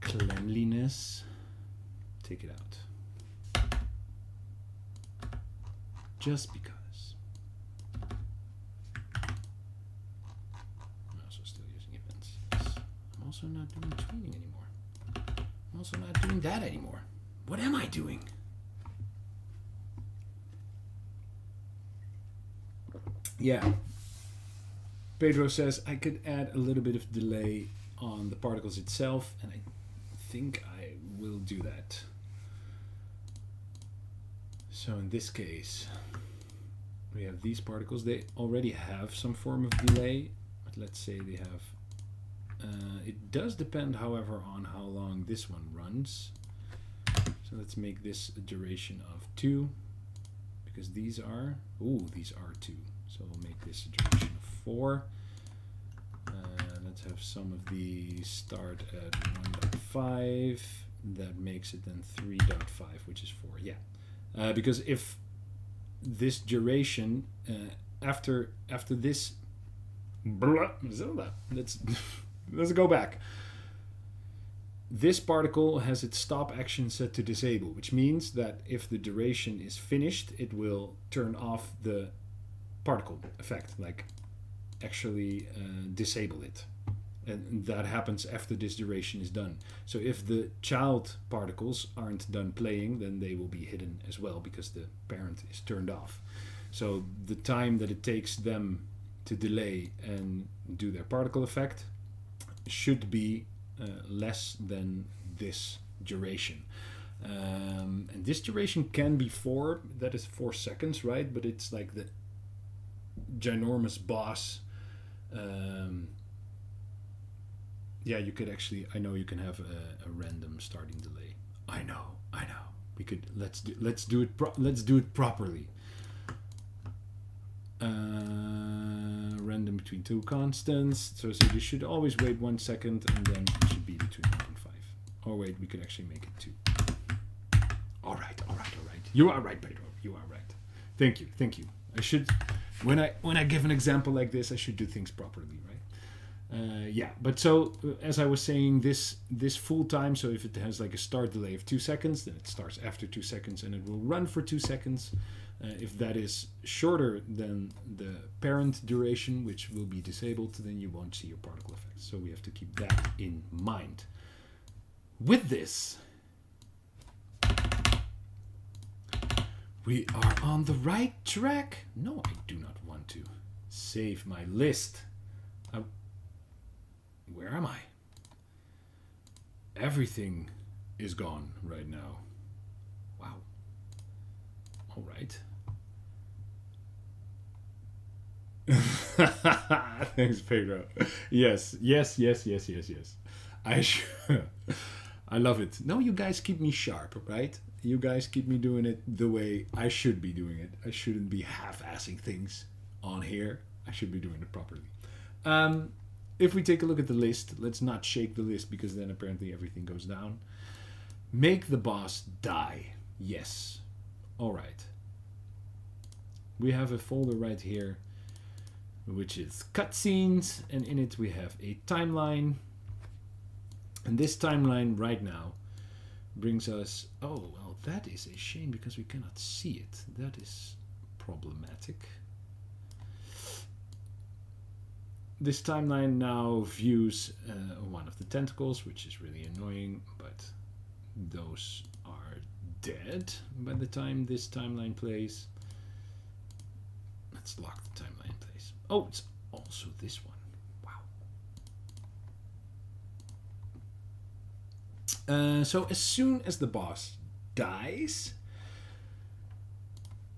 cleanliness, take it out. Just because. I'm also still using events. Yes. I'm also not doing training anymore. I'm also not doing that anymore. What am I doing? Yeah. Pedro says I could add a little bit of delay on the particles itself, and I think I will do that. So in this case, we have these particles. They already have some form of delay, but let's say they have. It does depend, however, on how long this one runs. So let's make this a duration of 2, because these are 2. So we'll make this a duration of 4. Let's have some of these start at 1.5. That makes it then 3.5, which is 4. Yeah, because if this duration after this, let's go back. This particle has its stop action set to disable, which means that if the duration is finished, it will turn off the particle effect, like actually disable it. And that happens after this duration is done. So if the child particles aren't done playing, then they will be hidden as well because the parent is turned off. So the time that it takes them to delay and do their particle effect should be less than this duration. And this duration can be 4, that is 4 seconds, right? But it's like the ginormous boss. Yeah, you could actually, I know you can have a random starting delay. I know. We could, let's do it properly. Random between 2 constants. So you should always wait 1 second, and then it should be between 1.5. Or wait, we could actually make it 2. All right. You are right, Pedro. You are right. Thank you. I should, when I give an example like this, I should do things properly, right? Yeah. But so as I was saying, this full time. So if it has like a start delay of 2 seconds, then it starts after 2 seconds, and it will run for 2 seconds. If that is shorter than the parent duration, which will be disabled, then you won't see your particle effects. So we have to keep that in mind. With this, we are on the right track. No, I do not want to save my list. Where am I? Everything is gone right now. Wow. All right. Thanks, Pedro. Yes. I love it. No, you guys keep me sharp, right? You guys keep me doing it the way I should be doing it. I shouldn't be half-assing things on here. I should be doing it properly. If we take a look at the list, let's not shake the list because then apparently everything goes down. Make the boss die. Yes. All right. We have a folder right here, which is cutscenes, and in it we have a timeline. And this timeline right now brings us... Oh, well, that is a shame because we cannot see it. That is problematic. This timeline now views one of the tentacles, which is really annoying, but those are dead by the time this timeline plays. Let's lock the timeline in place. Oh, it's also this one. Wow. So as soon as the boss dies,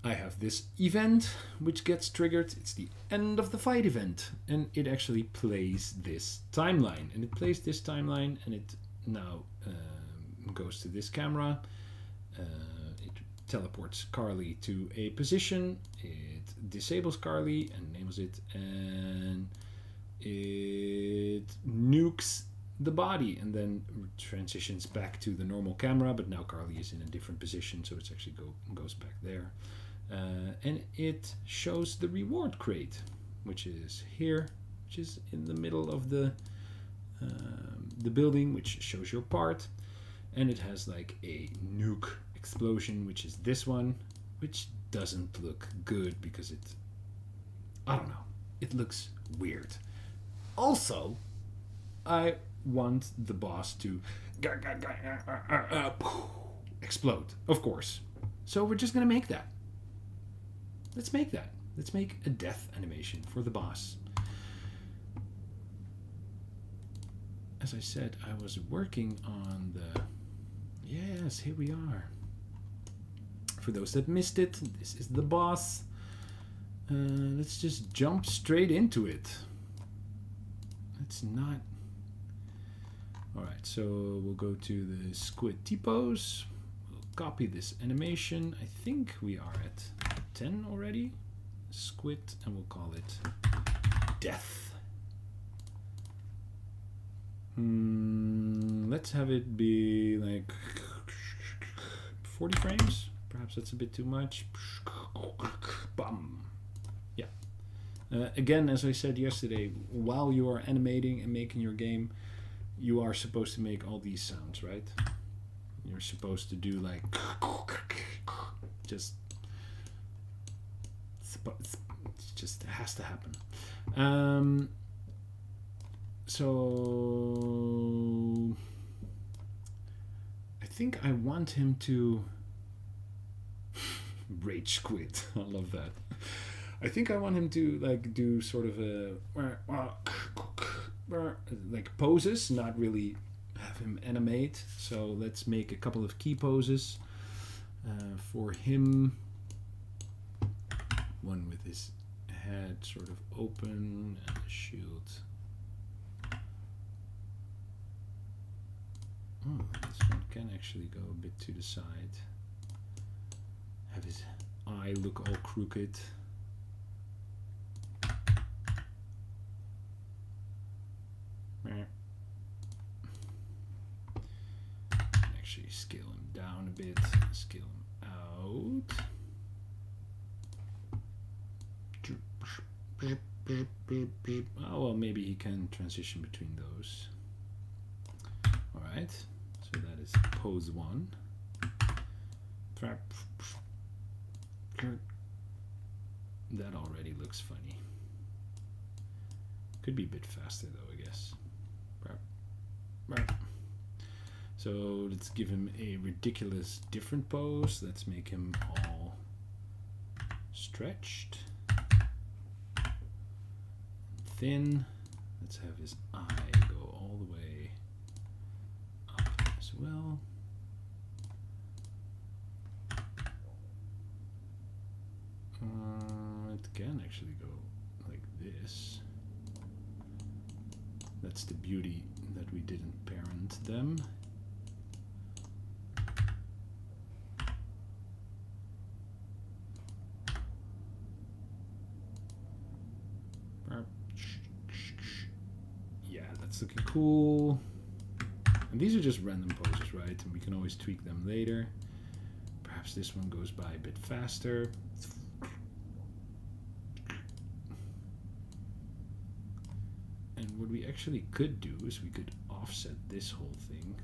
I have this event which gets triggered. It's the end of the fight event, and it actually plays this timeline. And it plays this timeline, and it now goes to this camera. It teleports Carly to a position. It disables Carly and enables it, and it nukes the body, and then transitions back to the normal camera. But now Carly is in a different position, so it's actually goes back there. And it shows the reward crate, which is here, which is in the middle of the building, which shows your part. And it has like a nuke explosion, which is this one, which doesn't look good because I don't know, it looks weird. Also, I want the boss to explode, of course. So we're just gonna make that. Let's make that. Let's make a death animation for the boss. As I said, I was working on the... Yes, here we are. For those that missed it, this is the boss. Let's just jump straight into it. Let's not... Alright, so we'll go to the Squid T-pose. We'll copy this animation. I think we are at 10 already. Squid, and we'll call it death. Let's have it be like 40 frames. Perhaps that's a bit too much. Bum. Yeah. Again, as I said yesterday, while you are animating and making your game, you are supposed to make all these sounds, right? You're supposed to do like just it just has to happen. So I think I want him to rage quit. I love that. I think I want him to like do sort of a like poses, not really have him animate. So let's make a couple of key poses for him. One with his head sort of open and a shield. Oh, this one can actually go a bit to the side. Have his eye look all crooked. Actually scale him down a bit, scale him out. Oh, well, maybe he can transition between those. Alright, so that is pose 1. That already looks funny. Could be a bit faster though, I guess. So let's give him a ridiculous different pose. Let's make him all stretched. Thin. Let's have his eye go all the way up as well. It can actually go like this. That's the beauty that we didn't parent them. Yeah, that's looking cool. And these are just random poses, right? And we can always tweak them later. Perhaps this one goes by a bit faster. And what we actually could do is we could offset this whole thing.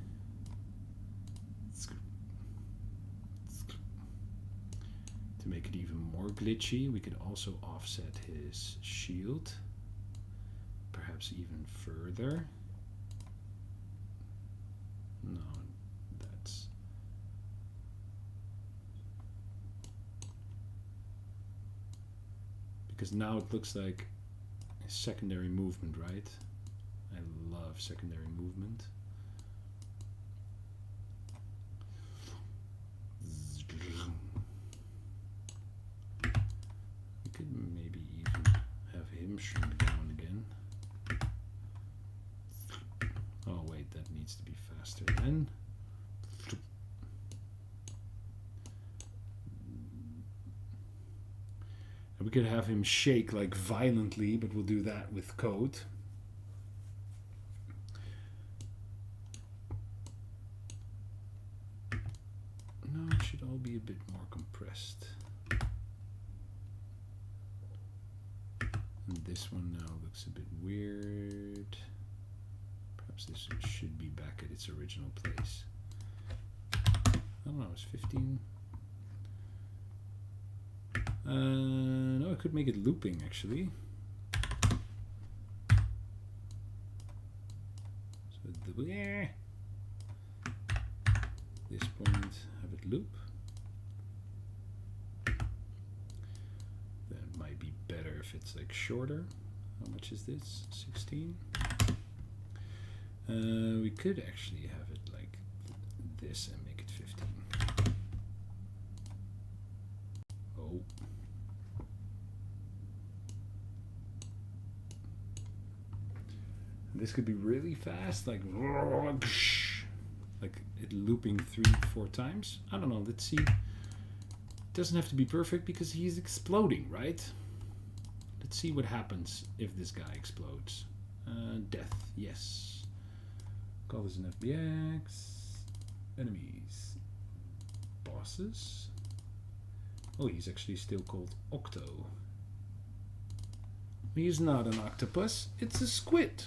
To make it even more glitchy, we could also offset his shield. Perhaps even further. No, that's... Because now it looks like a secondary movement, right? I love secondary movement. We could maybe even have him shrink down again. Oh wait, that needs to be faster then. And we could have him shake like violently, but we'll do that with code. No, it should all be a bit more compressed. And this one now looks a bit weird. Perhaps this should be back at its original place. I don't know, it's 15. No, I could make it looping actually. So this point, have it loop. That might be better if it's like shorter. How much is this? 16. We could actually have it like this and make it 15. Oh. This could be really fast, like it looping 3-4 times. I don't know, let's see. It doesn't have to be perfect because he's exploding, right? Let's see what happens if this guy explodes. Death, yes. Call this an FBX. Enemies. Bosses. Oh, he's actually still called Octo. He's not an octopus, it's a squid.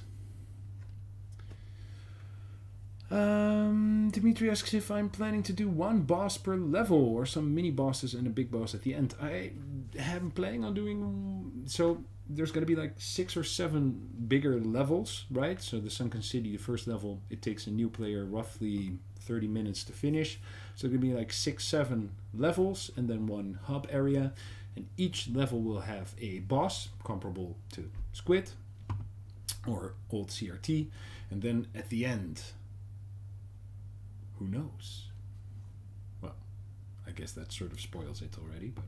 Dimitri asks if I'm planning to do one boss per level or some mini bosses and a big boss at the end. I am planning on doing so. There's going to be like 6 or 7 bigger levels, right? So the Sunken City, the first level, it takes a new player roughly 30 minutes to finish. So it's going to be like 6, 7 levels and then one hub area. And each level will have a boss comparable to Squid or old CRT. And then at the end, who knows? Well, I guess that sort of spoils it already, but...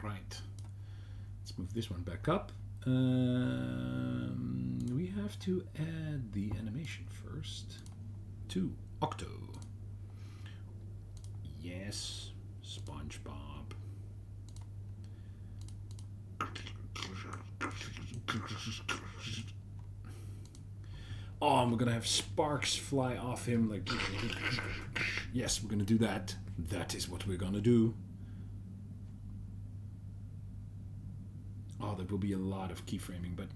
Right, let's move this one back up. We have to add the animation first to Octo. Yes, SpongeBob. Oh, we're gonna have sparks fly off him like... Yes, we're gonna do that. That is what we're gonna do. Oh, there will be a lot of keyframing, but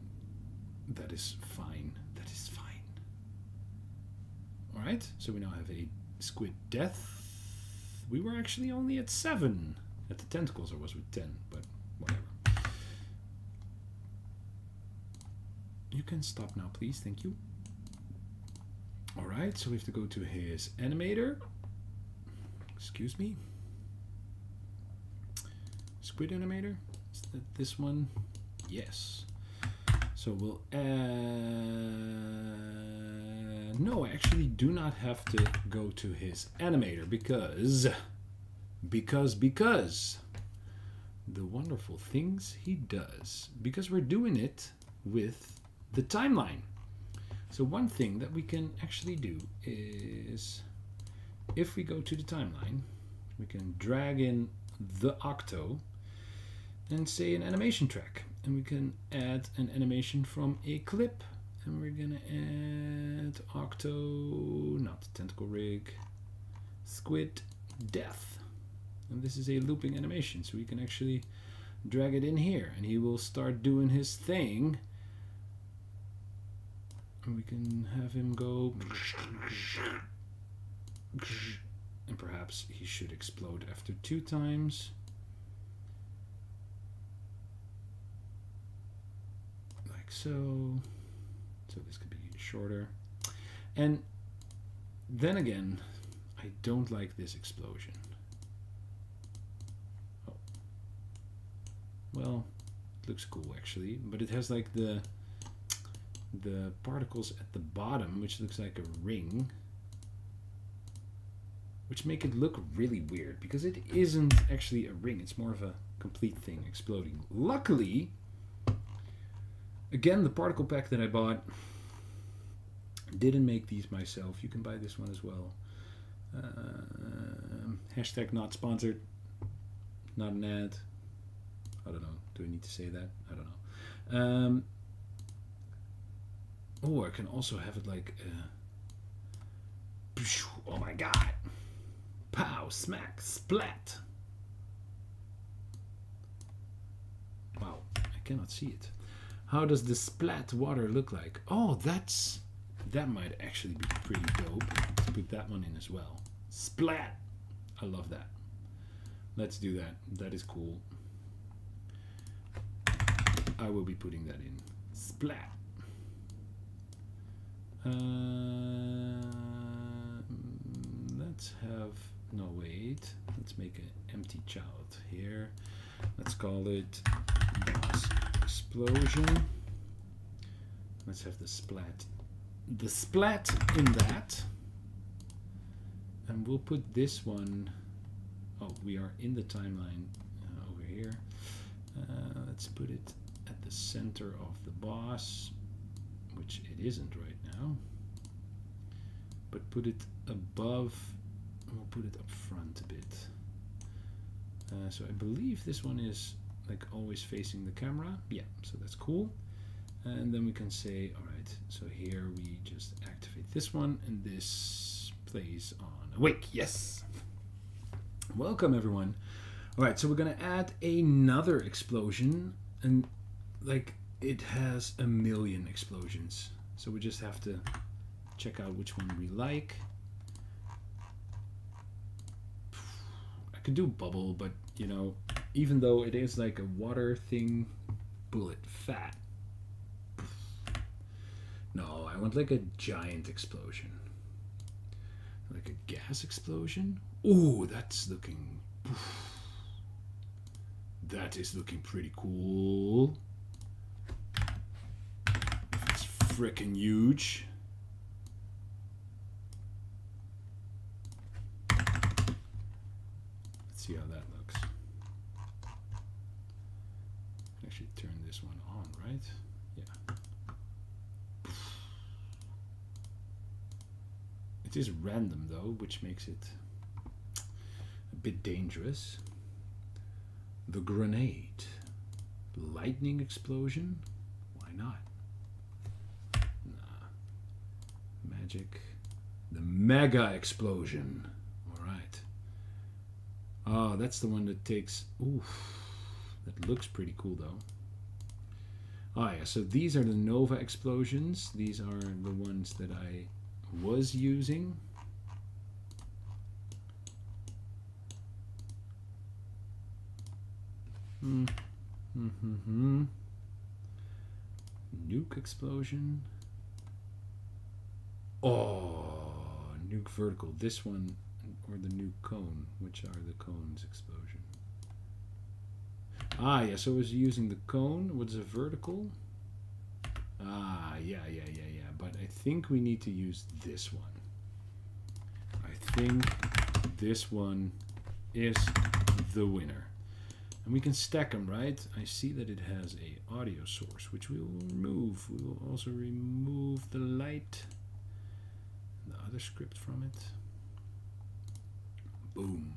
that is fine. That is fine. Alright, so we now have a Squid death. We were actually only at 7 at the tentacles. I was with 10, but whatever. You can stop now, please. Thank you. Alright, so we have to go to his animator. Excuse me. Squid animator. Is that this one? Yes. So we'll add... No, I actually do not have to go to his animator because the wonderful things he does. Because we're doing it with the timeline. So one thing that we can actually do is if we go to the timeline, we can drag in the Octo and say an animation track, and we can add an animation from a clip, and we're gonna add Octo, not Tentacle Rig, Squid death, and this is a looping animation, so we can actually drag it in here and he will start doing his thing, and we can have him go, and perhaps he should explode after 2 times. So this could be shorter. And then again, I don't like this explosion. Oh. Well, it looks cool actually, but it has like the particles at the bottom, which looks like a ring, which make it look really weird because it isn't actually a ring. It's more of a complete thing exploding. Luckily, again, the particle pack that I bought, didn't make these myself. You can buy this one as well. Hashtag not sponsored. Not an ad. I don't know. Do I need to say that? I don't know. Oh, I can also have it like... oh my god. Pow, smack, splat. Wow, I cannot see it. How does the splat water look like? Oh, that might actually be pretty dope. Let's put that one in as well. Splat! I love that. Let's do that. That is cool. I will be putting that in. Splat! Let's have... No, wait. Let's make an empty child here. Let's call it boss explosion. Let's have the splat in that, and we'll put this one, oh, we are in the timeline over here. Let's put it at the center of the boss, which it isn't right now, but put it above, and we'll put it up front a bit. So I believe this one is like always facing the camera. Yeah, so that's cool. And then we can say, all right, so here we just activate this one, and this plays on awake. Yes. Welcome everyone. All right, so we're gonna add another explosion, and like it has a million explosions. So we just have to check out which one we like. I could do bubble, but you know, even though it is like a water thing, bullet fat. No, I want like a giant explosion. Like a gas explosion? Ooh, that's looking... That is looking pretty cool. It's freaking huge. Let's see how that looks. Actually turn this one on, right? Yeah. It is random though, which makes it a bit dangerous. The grenade. Lightning explosion? Why not? Nah. Magic. The mega explosion. Alright. Oh, that's the one that takes... Oof. That looks pretty cool though. Oh yeah, so these are the Nova explosions. These are the ones that I was using. Nuke explosion. Oh, nuke vertical. This one or the nuke cone. Which are the cones explosion? Ah, yeah. So I was using the cone. What's a vertical? Ah, yeah. But I think we need to use this one. I think this one is the winner. And we can stack them, right? I see that it has a audio source, which we will remove. We will also remove the light, the other script from it. Boom.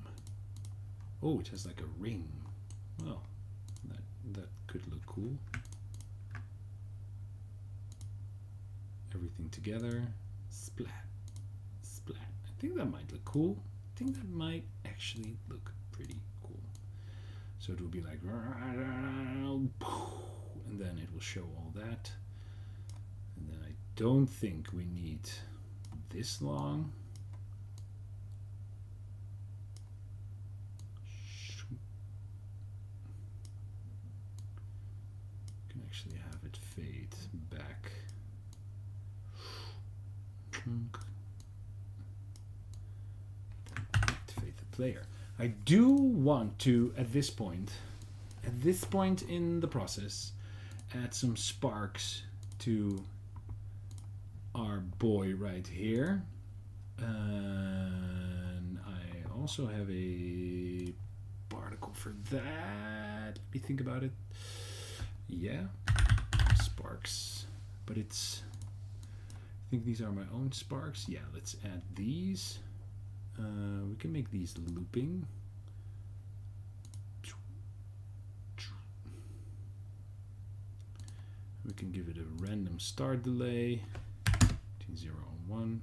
Oh, it has like a ring. Well, that could look cool. Everything together. Splat. Splat. I think that might look cool. I think that might actually look pretty cool. So it will be like, and then it will show all that. And then I don't think we need this long. You can actually have it fade back. Activate the player. I do want to, at this point in the process, add some sparks to our boy right here. And I also have a particle for that. Let me think about it. Yeah, sparks. But it's... I think these are my own sparks. Yeah, let's add these. We can make these looping. We can give it a random start delay between 0 and 1.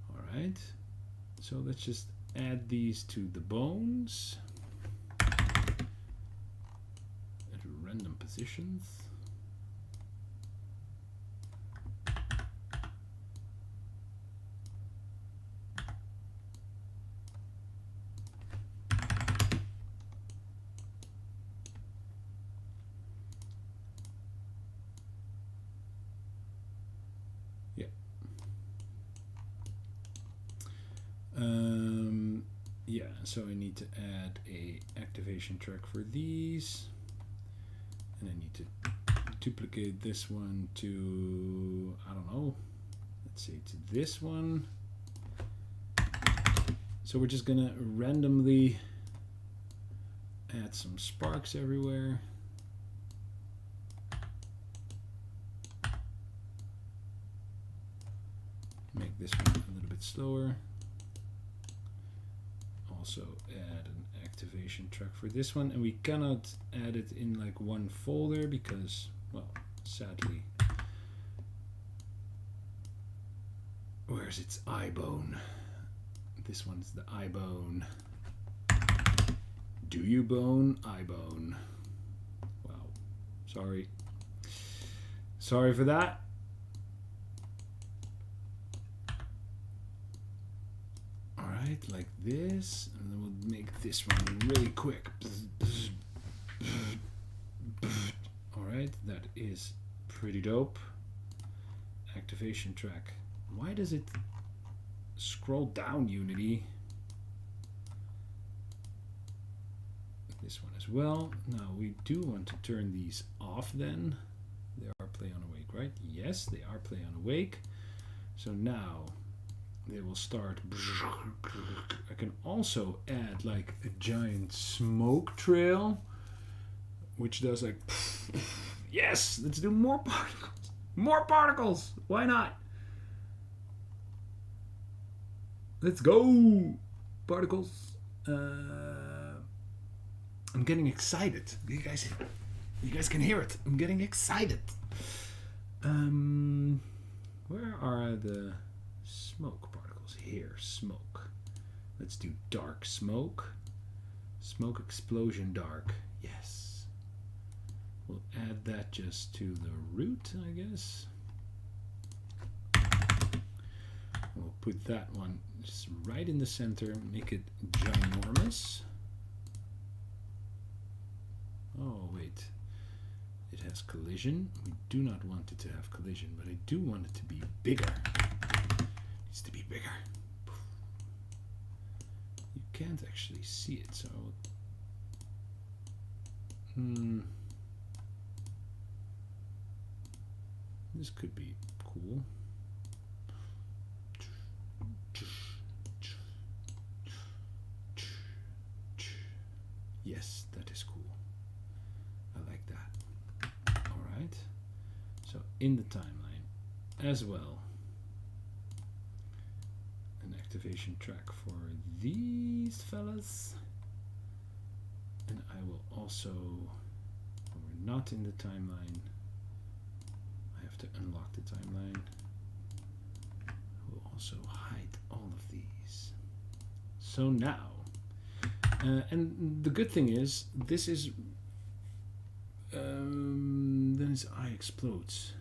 All right. So let's just add these to the bones. Random positions. Yeah. Yeah, so I need to add a activation track for these. And I need to duplicate this one to, I don't know, let's say to this one. So we're just gonna randomly add some sparks everywhere. Make this one a little bit slower. Also add an activation track for this one, and we cannot add it in like one folder because, well, sadly Where's its eye bone? This one's the eye bone. Do you bone? Eye bone. Wow. Sorry. Sorry for that. Alright, like this. And then we'll make this one really quick. Alright, that is pretty dope. Activation track. Why does it scroll down, Unity? This one as well. Now we do want to turn these off then. They are play on awake, right? Yes, they are play on awake. So now they will start. I can also add like a giant smoke trail, which does like, yes, let's do more particles. More particles. Why not? Let's go. Particles. I'm getting excited. You guys can hear it. I'm getting excited. Where are the smoke particles? Here, smoke. Let's do dark smoke. Smoke explosion dark. Yes. We'll add that just to the root, I guess. We'll put that one just right in the center, make it ginormous. Oh, wait. It has collision. We do not want it to have collision, but I do want it to be bigger. It needs to be bigger. You can't actually see it, so... This could be cool. Yes, that is cool. I like that. Alright. So in the timeline as well, an activation track for these fellas. And I will also, when we're not in the timeline, I have to unlock the timeline. I will also hide all of these. So now, and the good thing is, this is, then his eye explodes.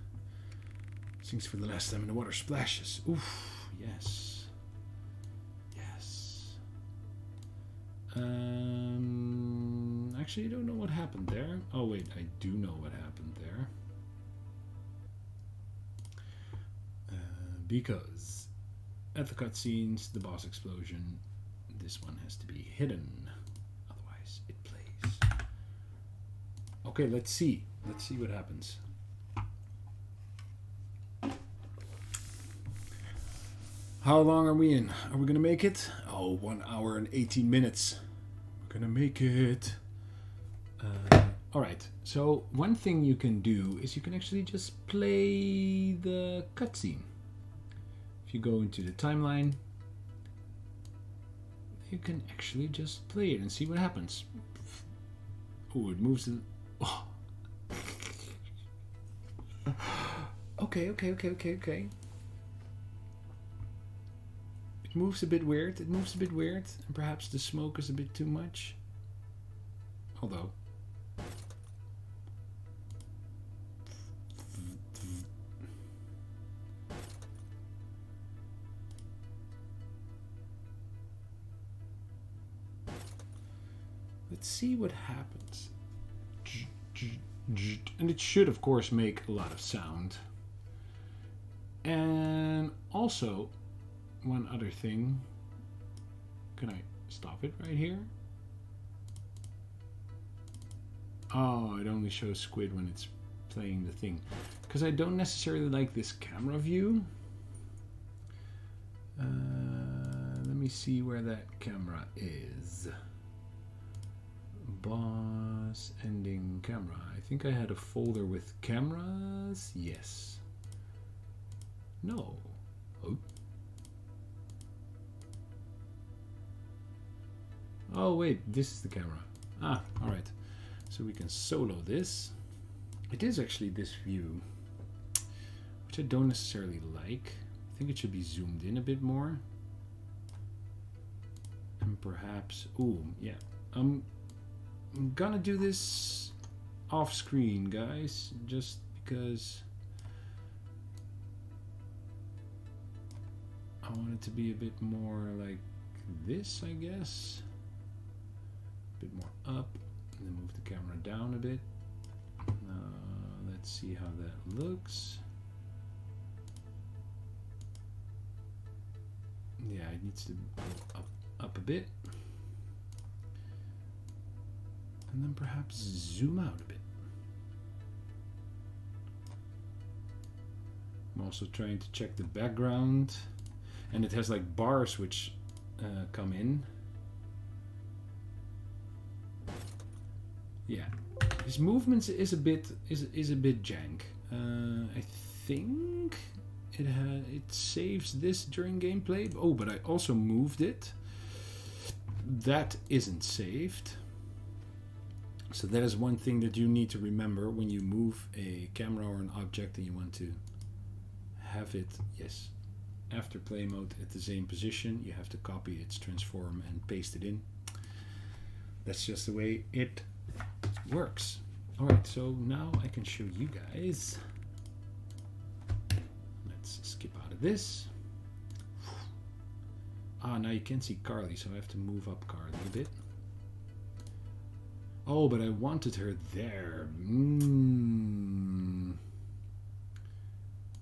Sinks for the last time and the water splashes. Oof, yes. Yes. Actually, I don't know what happened there. Oh wait, I do know what happened there. Because at the cutscenes, the boss explosion, this one has to be hidden. Otherwise, it plays. Okay, let's see. Let's see what happens. How long are we in? Are we gonna make it? Oh, 1 hour and 18 minutes. We're gonna make it. Alright, so one thing you can do is you can actually just play the cutscene. If you go into the timeline, you can actually just play it and see what happens. Oh, it moves in. Oh. Okay. It moves a bit weird. And perhaps the smoke is a bit too much. Although. Let's see what happens. And it should, of course, make a lot of sound. And also, one other thing. Can I stop it right here? Oh, it only shows squid when it's playing the thing. Because I don't necessarily like this camera view. Let me see where that camera is. Boss ending camera. I think I had a folder with cameras. Yes. No. Oh. Oh wait, this is the camera. Ah, alright. So we can solo this. It is actually this view, which I don't necessarily like. I think it should be zoomed in a bit more. And perhaps, ooh, yeah. I'm gonna do this off screen, guys, just because I want it to be a bit more like this, I guess. A bit more up, and then move the camera down a bit. Let's see how that looks. Yeah, it needs to go up a bit. And then perhaps zoom out a bit. I'm also trying to check the background. And it has like bars which come in. Yeah, his movements is a bit jank. I think it saves this during gameplay. Oh, but I also moved it. That isn't saved. So that is one thing that you need to remember when you move a camera or an object and you want to have it, yes, after play mode at the same position. You have to copy its transform and paste it in. That's just the way it works. Alright, so now I can show you guys. Let's skip out of this. Ah, now you can't see Carly, so I have to move up Carly a bit. Oh, but I wanted her there.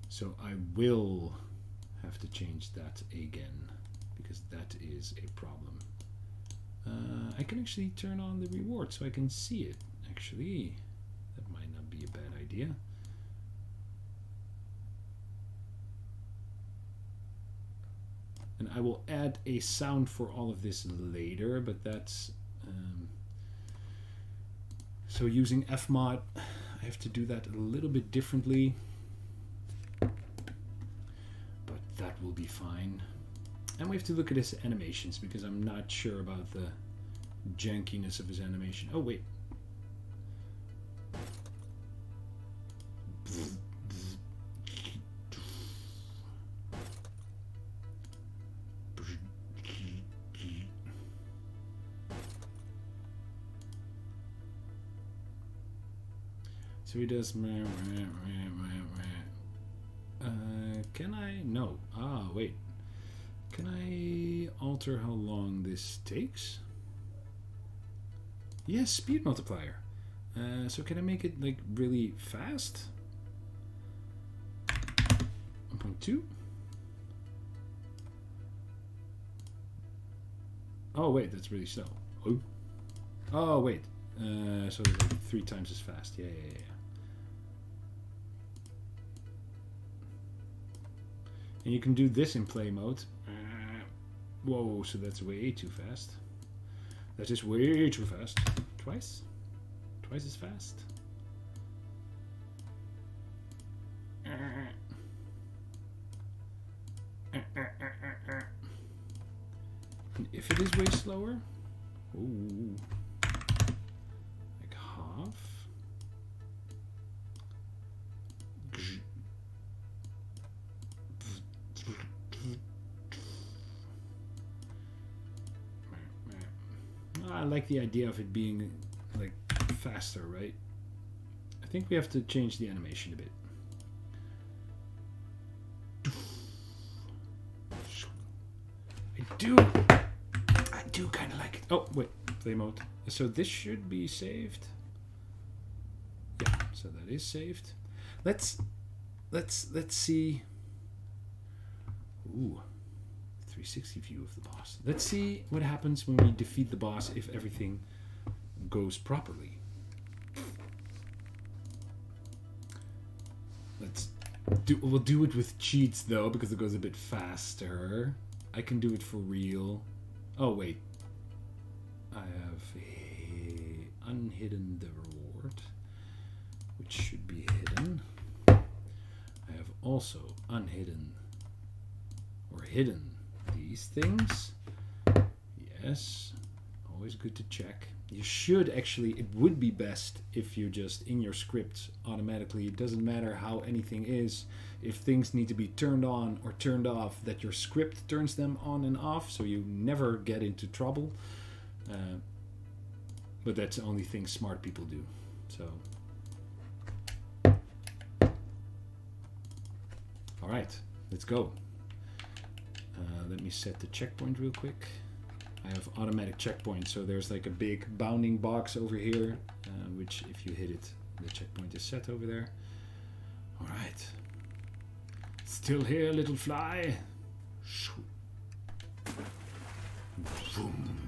So I will have to change that again, because that is a problem. I can actually turn on the reward so I can see it. Actually, that might not be a bad idea. And I will add a sound for all of this later, but that's so using Fmod, I have to do that a little bit differently, but that will be fine. And we have to look at his animations because I'm not sure about the jankiness of his animation. Oh wait. So he does. Can I? No. Ah, wait. Can I alter how long this takes? Yes, speed multiplier. So can I make it like really fast? 1.2. Oh wait, that's really slow. Oh wait. So it's like 3 times as fast. Yeah. And you can do this in play mode. Whoa, so that's way too fast. That is way too fast. Twice? Twice as fast? And if it is way slower, ooh, like half. I like the idea of it being like faster, right? I think we have to change the animation a bit. I do kind of like it. Oh wait, play mode. So this should be saved. Yeah, so that is saved. Let's see. Ooh. 360 view of the boss. Let's see what happens when we defeat the boss if everything goes properly. We'll do it with cheats though, because it goes a bit faster. I can do it for real. Oh wait. I have a unhidden the reward, which should be hidden. I have also unhidden or hidden these things. Yes, always good to check. you should actually, it would be best if you just in your script automatically, it doesn't matter how anything is, if things need to be turned on or turned off, that your script turns them on and off so you never get into trouble. But that's the only thing smart people do. So, all right, let's go. Let me set the checkpoint real quick. I have automatic checkpoint, so there's like a big bounding box over here, which if you hit it, the checkpoint is set over there. All right. Still here, little fly. Boom.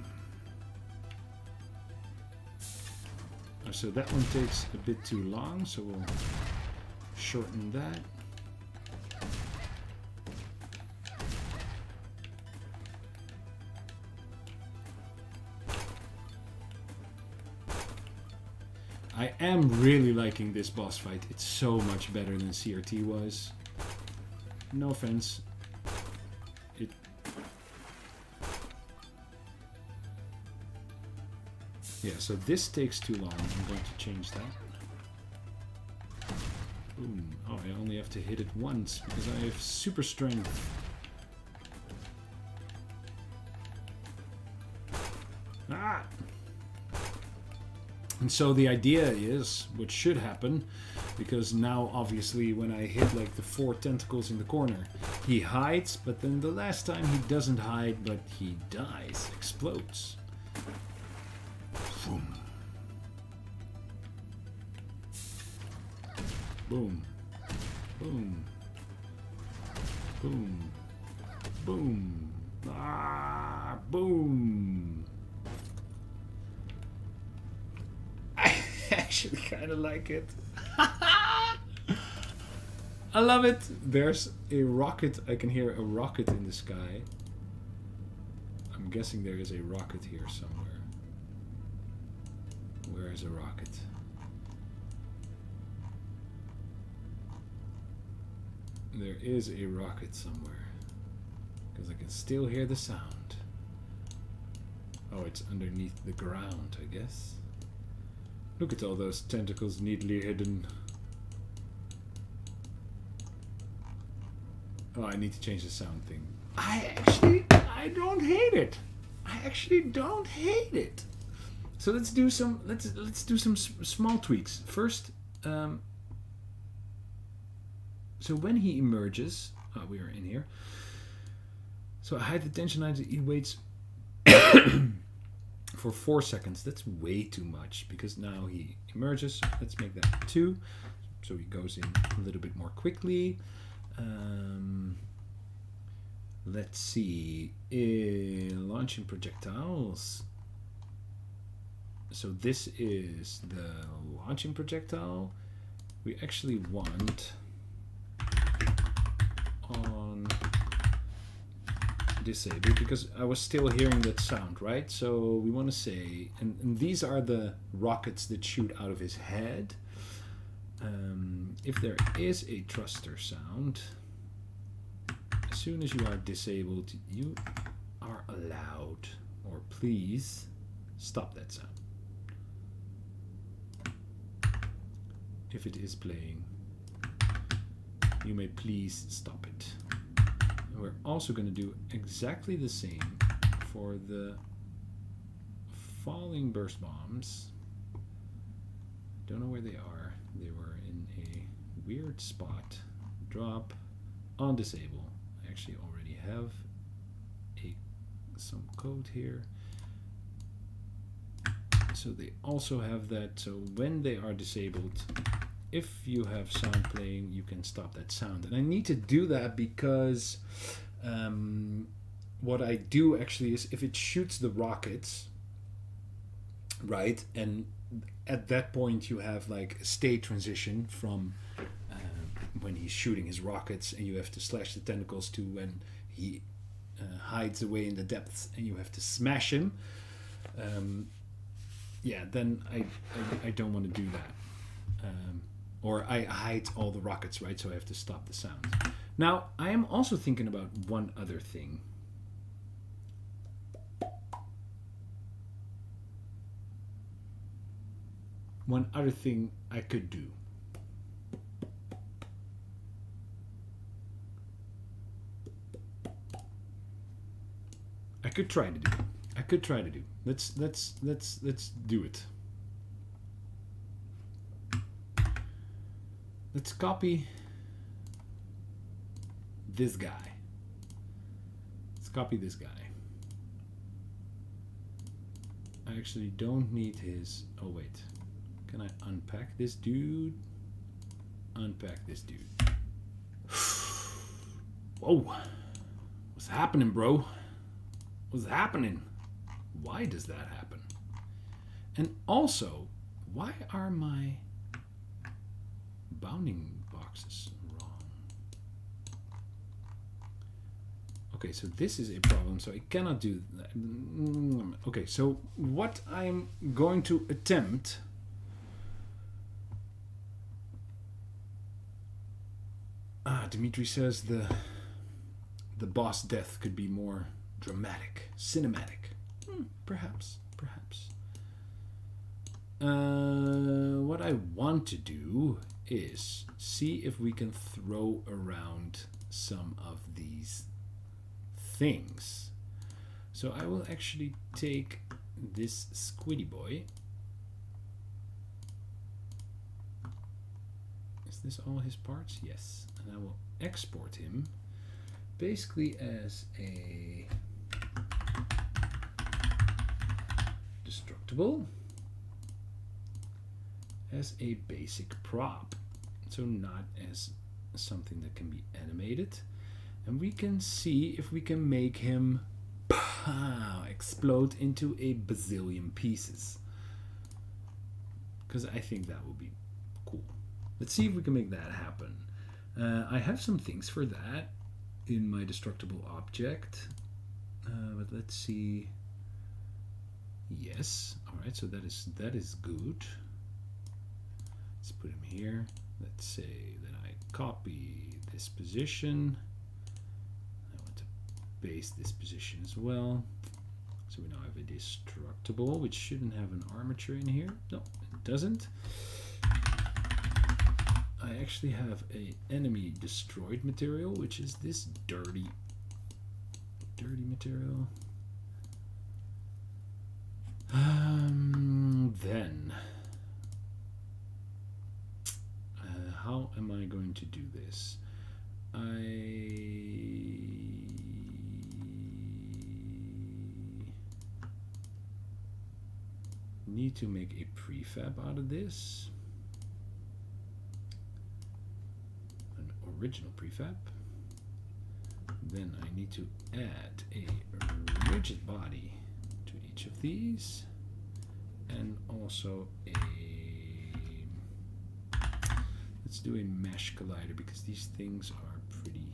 So that one takes a bit too long, so we'll shorten that. I am really liking this boss fight. It's so much better than CRT was. No offense. Yeah, so this takes too long. I'm going to change that. Boom. Oh, I only have to hit it once because I have super strength. Ah! And so the idea is, what should happen, because now obviously when I hit like the 4 tentacles in the corner, he hides, but then the last time he doesn't hide, but he dies, explodes. Boom. Boom. Boom. Boom. Boom. Ah, boom. I actually kind of like it. I love it. There's a rocket. I can hear a rocket in the sky. I'm guessing there is a rocket here somewhere. Where is a rocket? There is a rocket somewhere. Because I can still hear the sound. Oh, it's underneath the ground, I guess. Look at all those tentacles neatly hidden. Oh, I need to change the sound thing. I don't hate it. I actually don't hate it. So let's do some small tweaks. First, so when he emerges, we are in here. So I hide the tension item. He waits for 4 seconds. That's way too much because now he emerges. Let's make that 2. So he goes in a little bit more quickly. Let's see. Launching projectiles. So this is the launching projectile. We actually want on disabled because I was still hearing that sound, right? So we want to say, and these are the rockets that shoot out of his head. If there is a thruster sound, as soon as you are disabled, you are allowed, or please stop that sound. If it is playing, you may please stop it. And we're also going to do exactly the same for the falling burst bombs. Don't know where they are. They were in a weird spot. Drop on disable. I actually already have some code here. So they also have that. So when they are disabled, if you have sound playing, you can stop that sound. And I need to do that because what I do actually is if it shoots the rockets, right, and at that point you have like a state transition from when he's shooting his rockets and you have to slash the tentacles to when he hides away in the depths and you have to smash him. Yeah, then I don't want to do that. Or I hide all the rockets, right? So I have to stop the sound. Now, I am also thinking about one other thing. one other thing I could do. I could try to do. Let's do it. Let's copy this guy. Let's copy this guy. I actually don't need his... Oh, wait. Can I unpack this dude? Unpack this dude. Whoa. What's happening, bro? What's happening? Why does that happen? And also, why are my bounding boxes wrong? Okay, so this is a problem, so I cannot do that. Okay, so what I'm going to attempt... Dimitri says the boss death could be more dramatic, cinematic. Perhaps. What I want to do is see if we can throw around some of these things. So I will actually take this Squiddy boy. Is this all his parts? Yes. And I will export him basically as a destructible, as a basic prop, so not as something that can be animated. And we can see if we can make him explode into a bazillion pieces, because I think that would be cool. Let's see if we can make that happen. I have some things for that in my destructible object, but let's see. Yes, all right, so that is good. Let's put him here. Let's say that I copy this position. I want to paste this position as well. So we now have a destructible, which shouldn't have an armature in here. No, it doesn't. I actually have a enemy destroyed material, which is this dirty material. Then how am I going to do this? I need to make a prefab out of this. Original prefab. Then I need to add a rigid body to each of these, and also let's do a mesh collider, because these things are pretty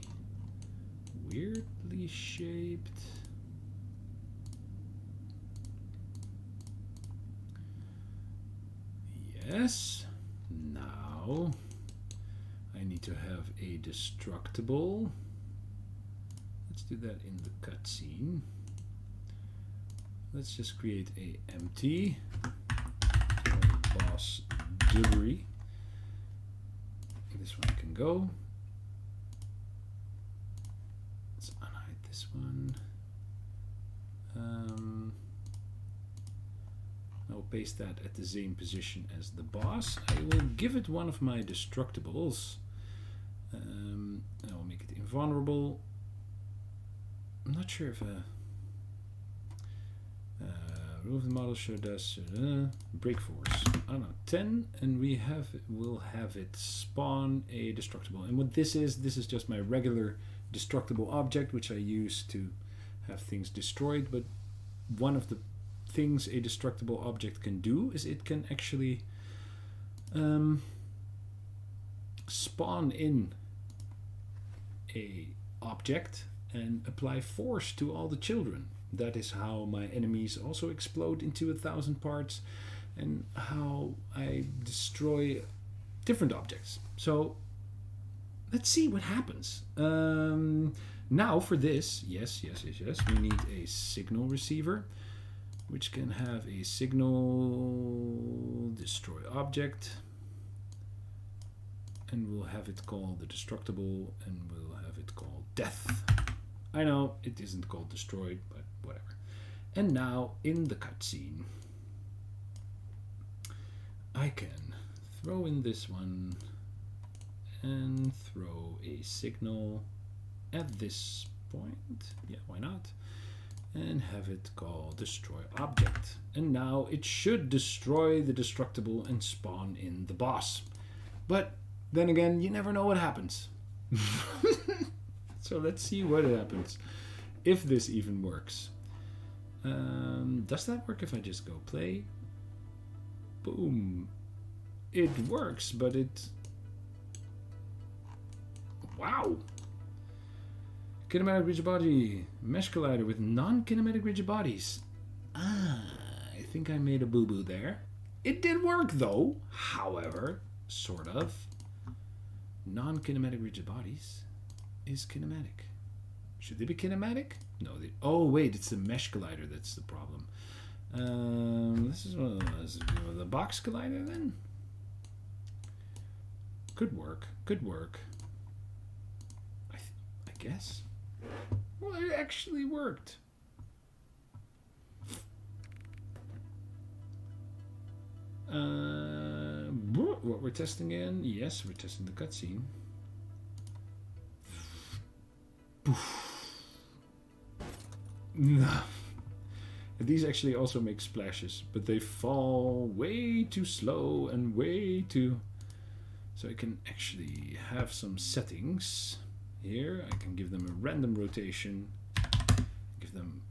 weirdly shaped. Yes. Now I need to have a destructible. Let's do that in the cutscene. Let's just create a empty boss debris. This one can go. Let's unhide this one. I'll paste that at the same position as the boss. I will give it one of my destructibles. I will make it invulnerable. I'm not sure if remove the model show does break force. I don't know, 10, and we'll have it spawn a destructible. And what this is just my regular destructible object, which I use to have things destroyed. But one of the things a destructible object can do is it can actually spawn in a object and apply force to all the children. That is how my enemies also explode into 1,000 parts, and how I destroy different objects. So let's see what happens. Now for this, yes, we need a signal receiver. which can have a signal destroy object, and we'll have it called the destructible, and we'll have it called death. I know it isn't called destroyed, but whatever. And now in the cutscene, I can throw in this one and throw a signal at this point. Yeah, why not? And have it called destroy object. And now it should destroy the destructible and spawn in the boss. But then again, you never know what happens. So let's see what happens. If this even works. Does that work if I just go play? Boom. It works, but it... Wow. Kinematic rigid body. Mesh collider with non-kinematic rigid bodies. Ah, I think I made a boo-boo there. It did work though. However, sort of. Non-kinematic rigid bodies is kinematic. Should they be kinematic? No. They, oh wait, it's the mesh collider that's the problem. This is one of those. The box collider then. Could work. Could work. I guess. Well, it actually worked. What we're testing in? Yes, we're testing the cutscene. No. These actually also make splashes, but they fall way too slow and way too... So I can actually have some settings here. I can give them a random rotation. Give them...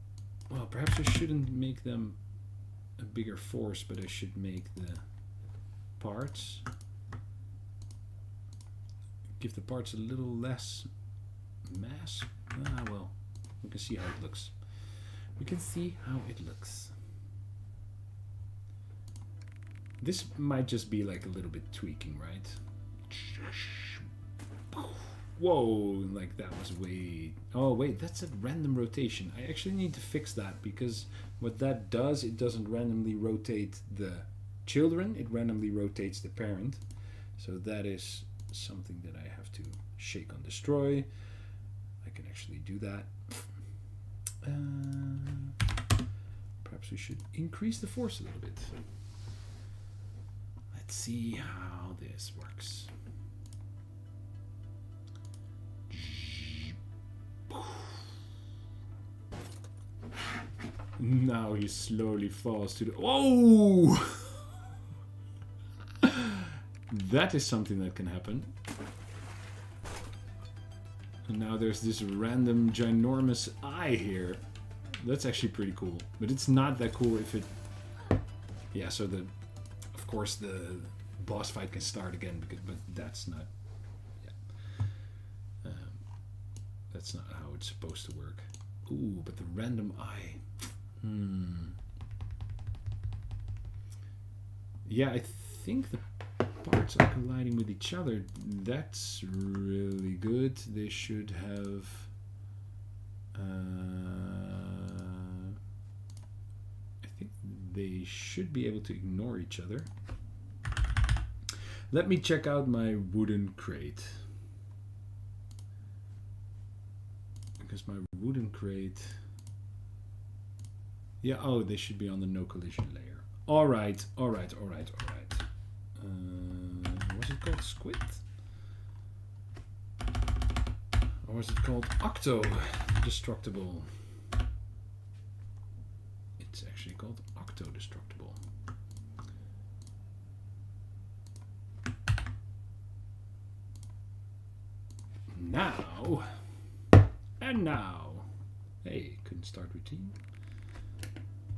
Well, perhaps I shouldn't make them a bigger force, but I should make the parts... Give the parts a little less mass. Ah, well, we can see how it looks. We can see how it looks. This might just be like a little bit tweaking, right? Whoa, like that was way... Oh wait, that's a random rotation. I actually need to fix that, because what that does, it doesn't randomly rotate the children, it randomly rotates the parent. So that is something that I have to shake on destroy. I can actually do that. Perhaps we should increase the force a little bit. Let's see how this works. Now he slowly falls to the... Oh! That is something that can happen. And now there's this random ginormous eye here. That's actually pretty cool. But it's not that cool if it... Yeah, so the... Of course the boss fight can start again, because, but that's not... Yeah. That's not how it's supposed to work. Ooh, but the random eye... Yeah, I think the parts are colliding with each other. That's really good. They should have... I think they should be able to ignore each other. Let me check out my wooden crate. Because my wooden crate... Yeah, oh, they should be on the no collision layer. Alright, alright, alright, alright. Was it called Squid? Or was it called Octo Destructible? It's actually called Octo Destructible. Now, and now. Hey, couldn't start routine.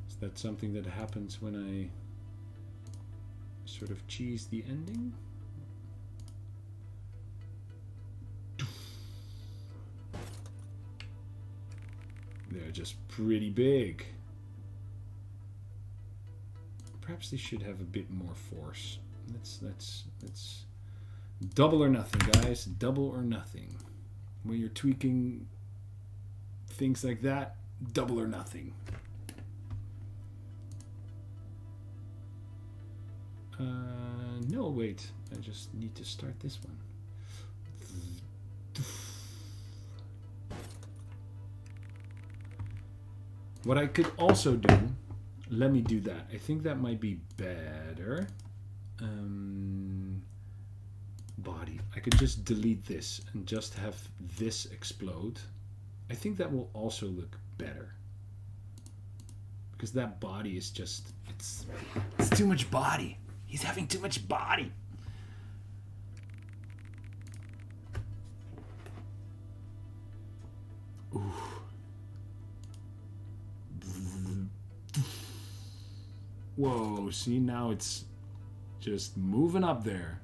Is that something that happens when I sort of cheese the ending? They're just pretty big. Perhaps they should have a bit more force. Let's double or nothing, guys. Double or nothing. When you're tweaking things like that, double or nothing. No, wait. I just need to start this one. What I could also do, let me do that. I think that might be better. Body. I could just delete this and just have this explode. I think that will also look better. Because that body is just, it's too much body. He's having too much body. Ooh. Whoa, see, now it's just moving up there.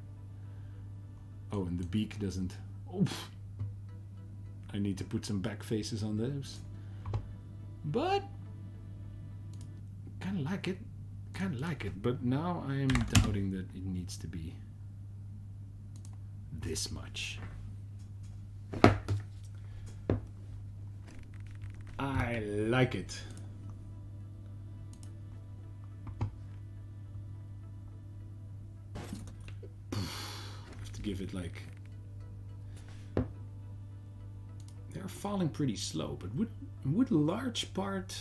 Oh, and the beak doesn't. Oof. I need to put some back faces on those. But kind of like it. Kind of like it. But now I am doubting that it needs to be this much. I like it. Have to give it like. They're falling pretty slow, but would large part.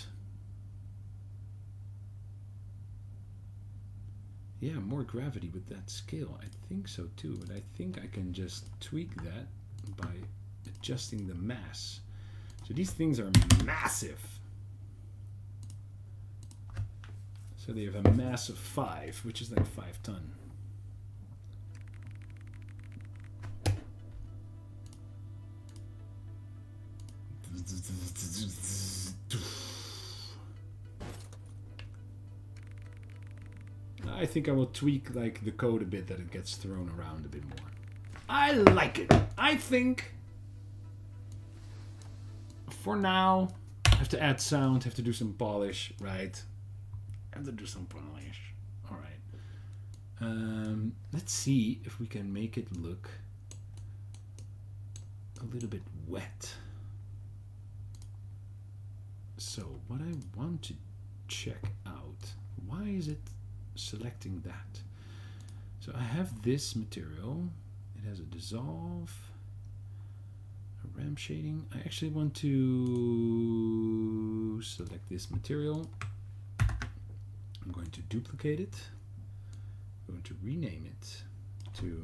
Yeah, more gravity with that scale. I think so too, but I think I can just tweak that by adjusting the mass. So these things are massive. So they have a mass of 5, which is like 5 tons. I think I will tweak like the code a bit that it gets thrown around a bit more. I like it. I think for now I have to add sound, have to do some polish, right? Have to do some polish. All right. Let's see if we can make it look a little bit wet. So what I want to check out, why is it selecting that? So I have this material, it has a dissolve, a ramp shading. I actually want to select this material. I'm going to duplicate it. I'm going to rename it to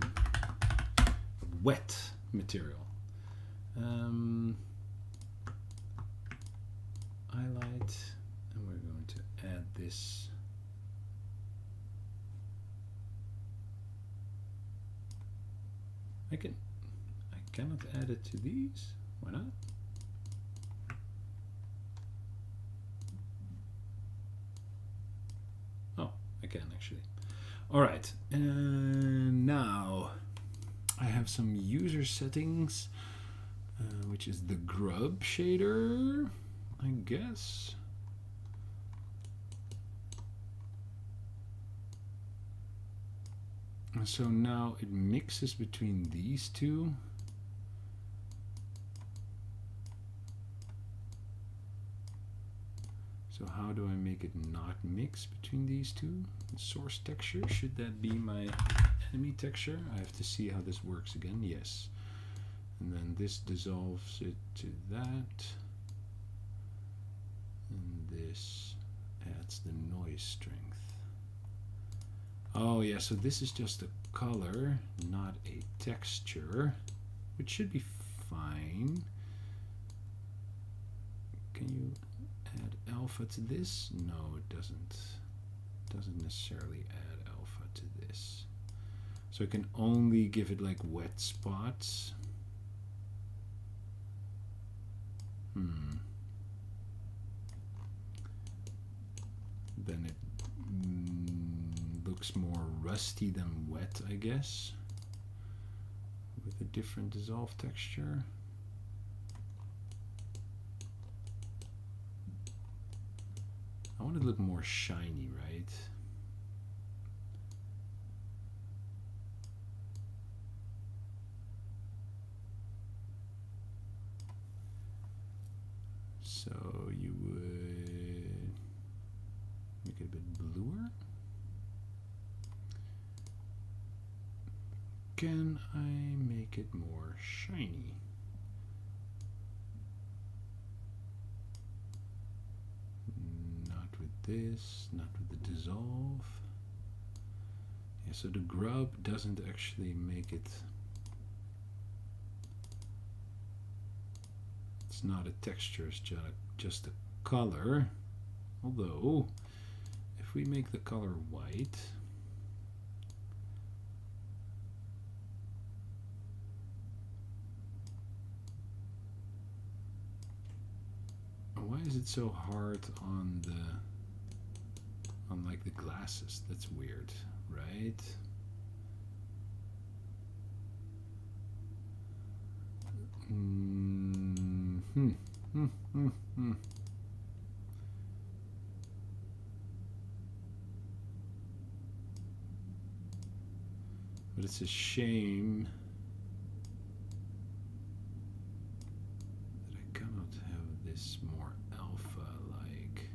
wet material. Highlight, and we're going to add this. I cannot add it to these. Why not? Oh, I can actually. All right, and now I have some user settings, which is the grub shader, I guess. And so now it mixes between these two. So how do I make it not mix between these two? The source texture, should that be my enemy texture? I have to see how this works again. Yes. And then this dissolves it to that. And this adds the noise strength. Oh yeah, so this is just a color, not a texture, which should be fine. Can you add alpha to this? No, it doesn't. It doesn't necessarily add alpha to this. So I can only give it like wet spots. Then it looks more rusty than wet, I guess, with a different dissolve texture. I want it to look more shiny, right? So you would make it a bit bluer. can I make it more shiny? Not with this, not with the dissolve. Yeah, so the grub doesn't actually make it. It's not a texture, it's just a color. Although, if we make the color white, why is it so hard on like the glasses? That's weird, right? But it's a shame that I cannot have this more alpha-like.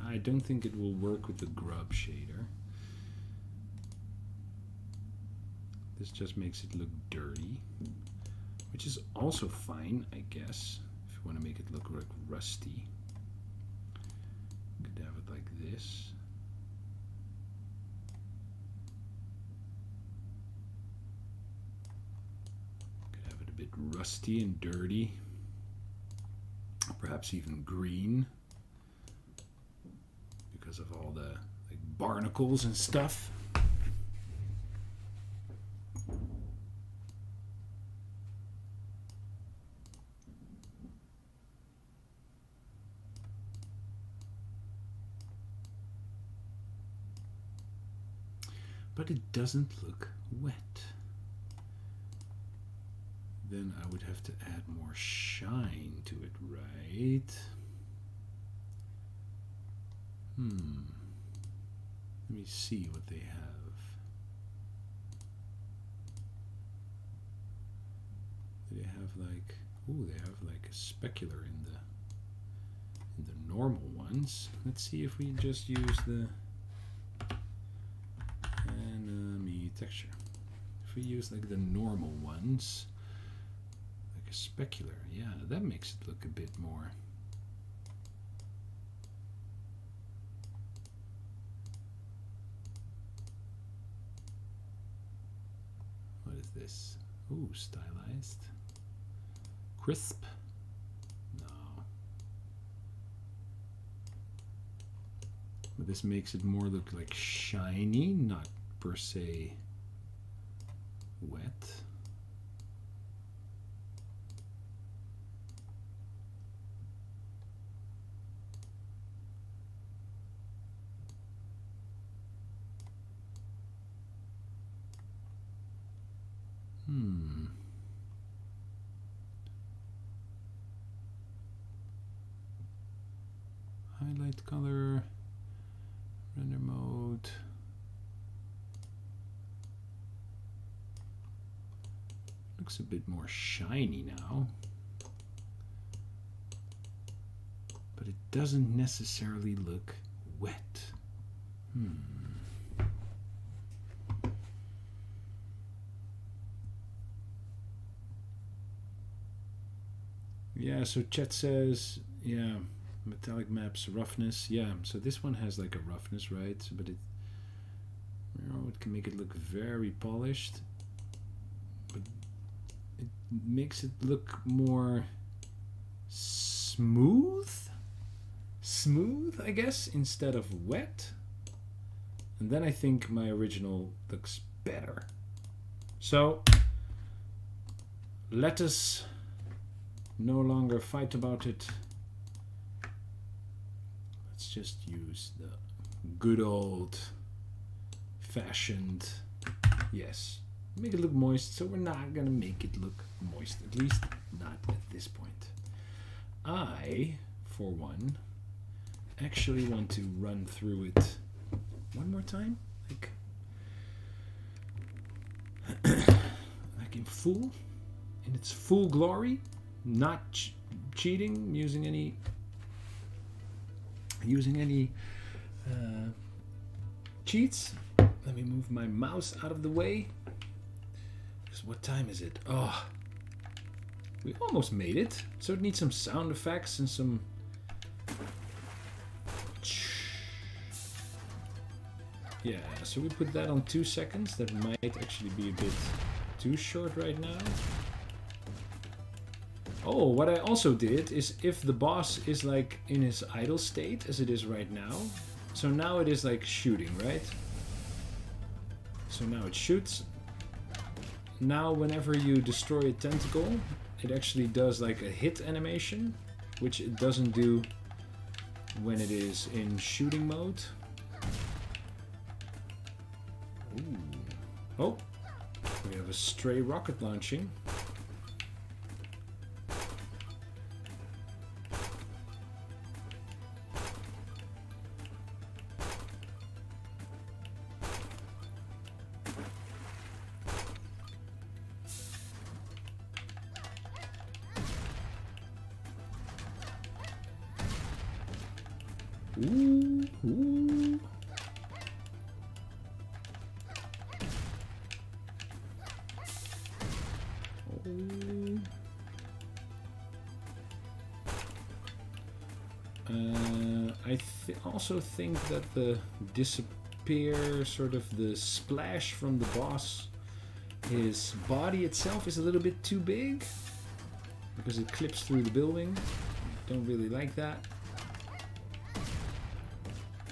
I don't think it will work with the grub shader. This just makes it look dirty, which is also fine, I guess, if you want to make it look like rusty. You could have it like this. Could have it a bit rusty and dirty, perhaps even green, because of all the like barnacles and stuff. But it doesn't look wet. Then I would have to add more shine to it, right? Let me see what they have. Do they have like, ooh, they have like a specular in the normal ones. Let's see if we just use the enemy texture. If we use like the normal ones, like a specular, yeah, that makes it look a bit more. What is this? Ooh, stylized. Crisp? No. But this makes it more look like shiny, not per se wet. Highlight color, render mode. Looks a bit more shiny now, but it doesn't necessarily look wet. Yeah, so Chet says, yeah, metallic maps roughness. Yeah, so this one has like a roughness, right? So, but it, you know, it can make it look very polished, but it makes it look more smooth, I guess, instead of wet. And then I think my original looks better. So let us no longer fight about it. Let's just use the good old fashioned, yes, make it look moist. So we're not gonna make it look moist, at least not at this point. I, for one, actually want to run through it one more time, like in its full glory, not cheating, using any cheats. Let me move my mouse out of the way. What time is it? Oh, we almost made it. So it needs some sound effects and some... Yeah, so we put that on 2 seconds. That might actually be a bit too short right now. Oh, what I also did is if the boss is like in his idle state, as it is right now. So now it is like shooting, right? So now it shoots. Now whenever you destroy a tentacle, it actually does like a hit animation, which it doesn't do when it is in shooting mode. Ooh. Oh, we have a stray rocket launching. Ooh, ooh. I also think that the disappear, sort of the splash from the boss, his body itself is a little bit too big because it clips through the building. Don't really like that.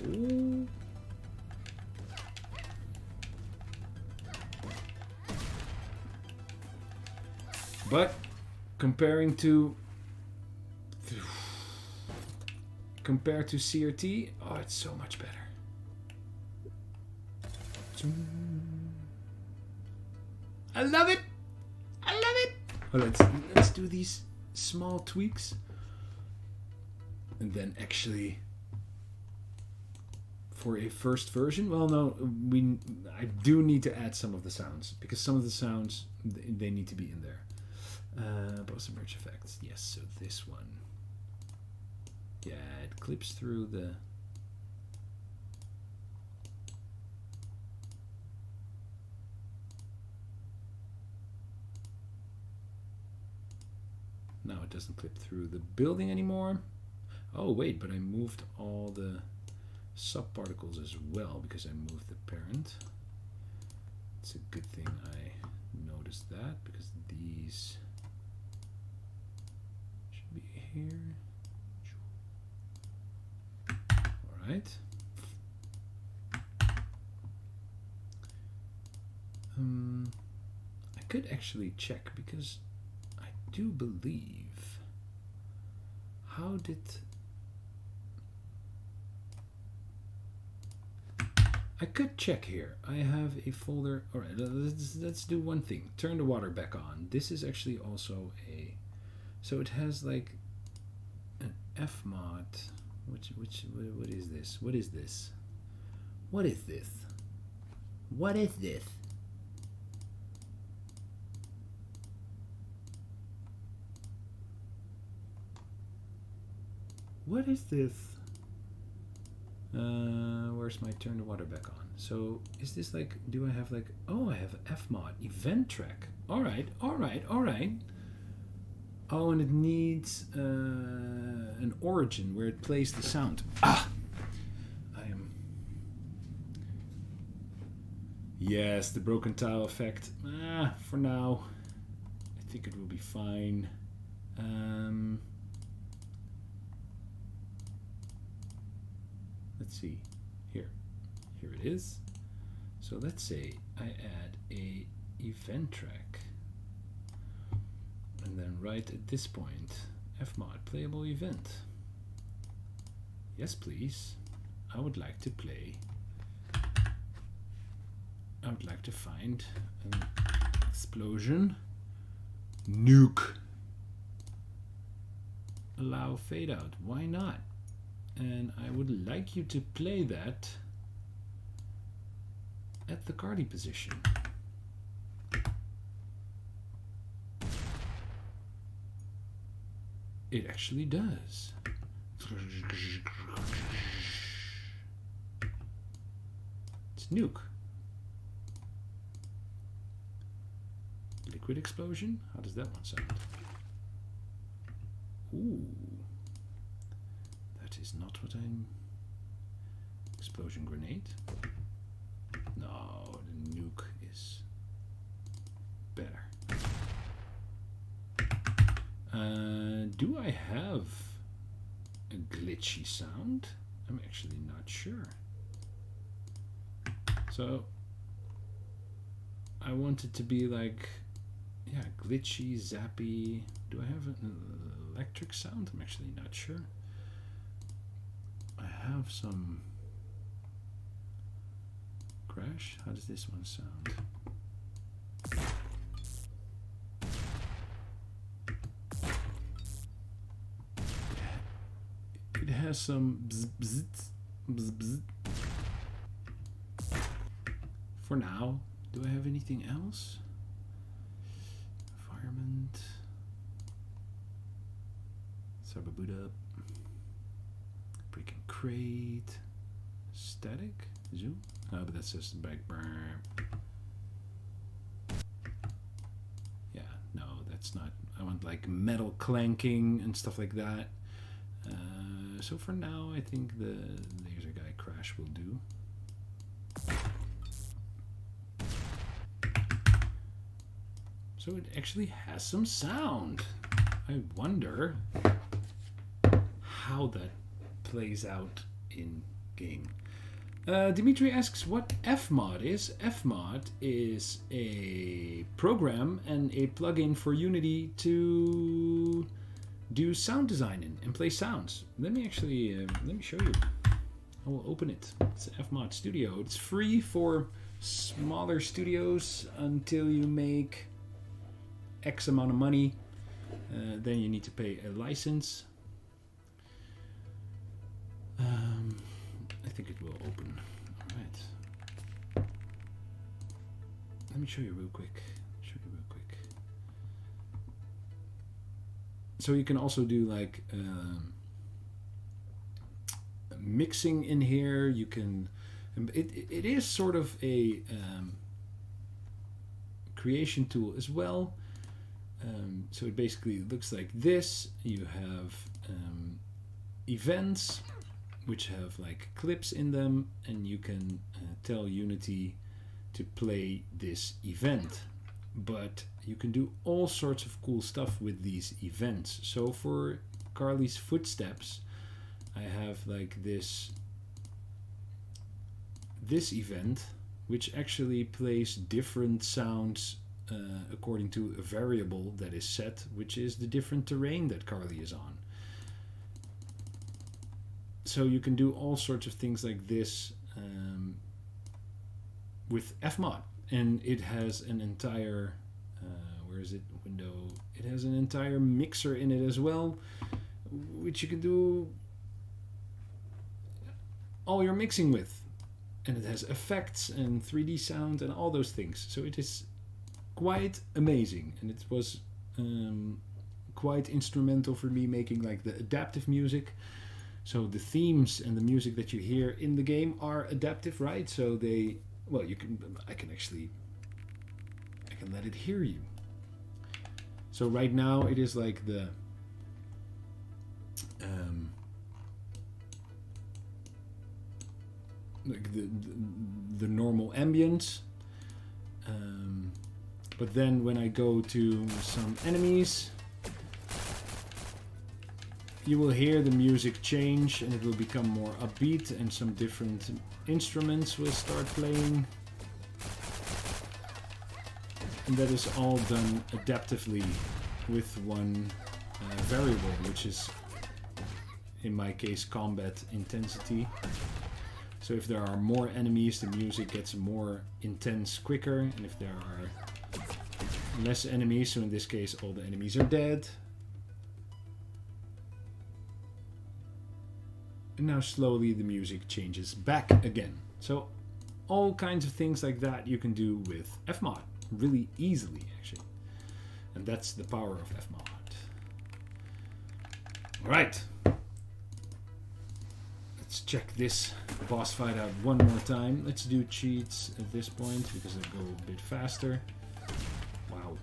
Ooh. But compared to CRT, oh, it's so much better. I love it. I love it. Oh, let's do these small tweaks, and then actually for a first version. Well, no, I do need to add some of the sounds because some of the sounds they need to be in there. Boss merge effects. Yes, so this one. Yeah, it clips through the... Now it doesn't clip through the building anymore. Oh wait, but I moved all the subparticles as well because I moved the parent. It's a good thing I noticed that because these should be here. Right. I could actually check because I do believe. How did I could check here. I have a folder. All right, let's do one thing. Turn the water back on. This is actually also a. So it has like an Fmod. What is this? What is this? What is this? What is this? What is this? Where's my turn the water back on? So is this like, do I have like, oh, I have an Fmod event track. All right, all right, all right. Oh, and it needs an origin where it plays the sound. Ah! Yes, the broken tile effect. For now, I think it will be fine. Let's see. Here it is. So let's say I add a event track. And then right at this point, Fmod playable event. Yes, please. I would like to play. I would like to find an explosion. Nuke. Allow fade out. Why not? And I would like you to play that at the Cardi position. It actually does. It's Nuke. Liquid explosion? How does that one sound? Ooh. That is not what I'm... Explosion grenade? No, the nuke is better. Do I have a glitchy sound? I'm actually not sure. So I want it to be like, yeah, glitchy, zappy. Do I have an electric sound? I'm actually not sure. I have some crash. How does this one sound? It has some bzz, bzz, bzz, bzz. For now, do I have anything else? Environment. Boot up. Breaking crate. Static. Zoom. Oh, but that says back. Yeah, no, that's not. I want like metal clanking and stuff like that. So for now, I think the laser guy crash will do. So it actually has some sound. I wonder how that plays out in game. Dimitri asks what Fmod is. Fmod is a program and a plugin for Unity to do sound design in and play sounds. Let me actually let me show you. I will open it. It's Fmod Studio. It's free for smaller studios until you make X amount of money. Then you need to pay a license. I think it will open. All right. Let me show you real quick. So you can also do like mixing in here. You can. It is sort of a creation tool as well. So it basically looks like this. You have events which have like clips in them, and you can tell Unity to play this event. But you can do all sorts of cool stuff with these events. So for Carly's footsteps, I have like this event which actually plays different sounds according to a variable that is set, which is the different terrain that Carly is on. So you can do all sorts of things like this with Fmod, and it has an entire where is it, window, it has an entire mixer in it as well, which you can do all your mixing with, and it has effects and 3D sound and all those things. So it is quite amazing, and it was quite instrumental for me making like the adaptive music. So the themes and the music that you hear in the game are adaptive, right? So they, well, you can, I can let it hear you. So right now it is like the normal ambience. But then when I go to some enemies, you will hear the music change and it will become more upbeat, and some different instruments will start playing. And that is all done adaptively with one variable, which is in my case combat intensity. So if there are more enemies, the music gets more intense quicker, and if there are less enemies, so in this case all the enemies are dead. And now slowly the music changes back again. So all kinds of things like that you can do with Fmod really easily, actually. And that's the power of Fmod. Alright. Let's check this boss fight out one more time. Let's do cheats at this point because they go a bit faster. Wow.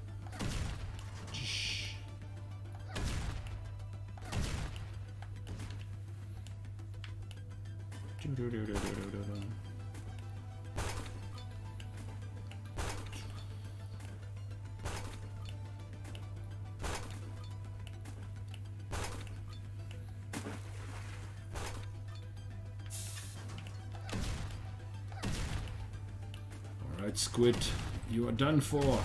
Alright, Squid, you are done for.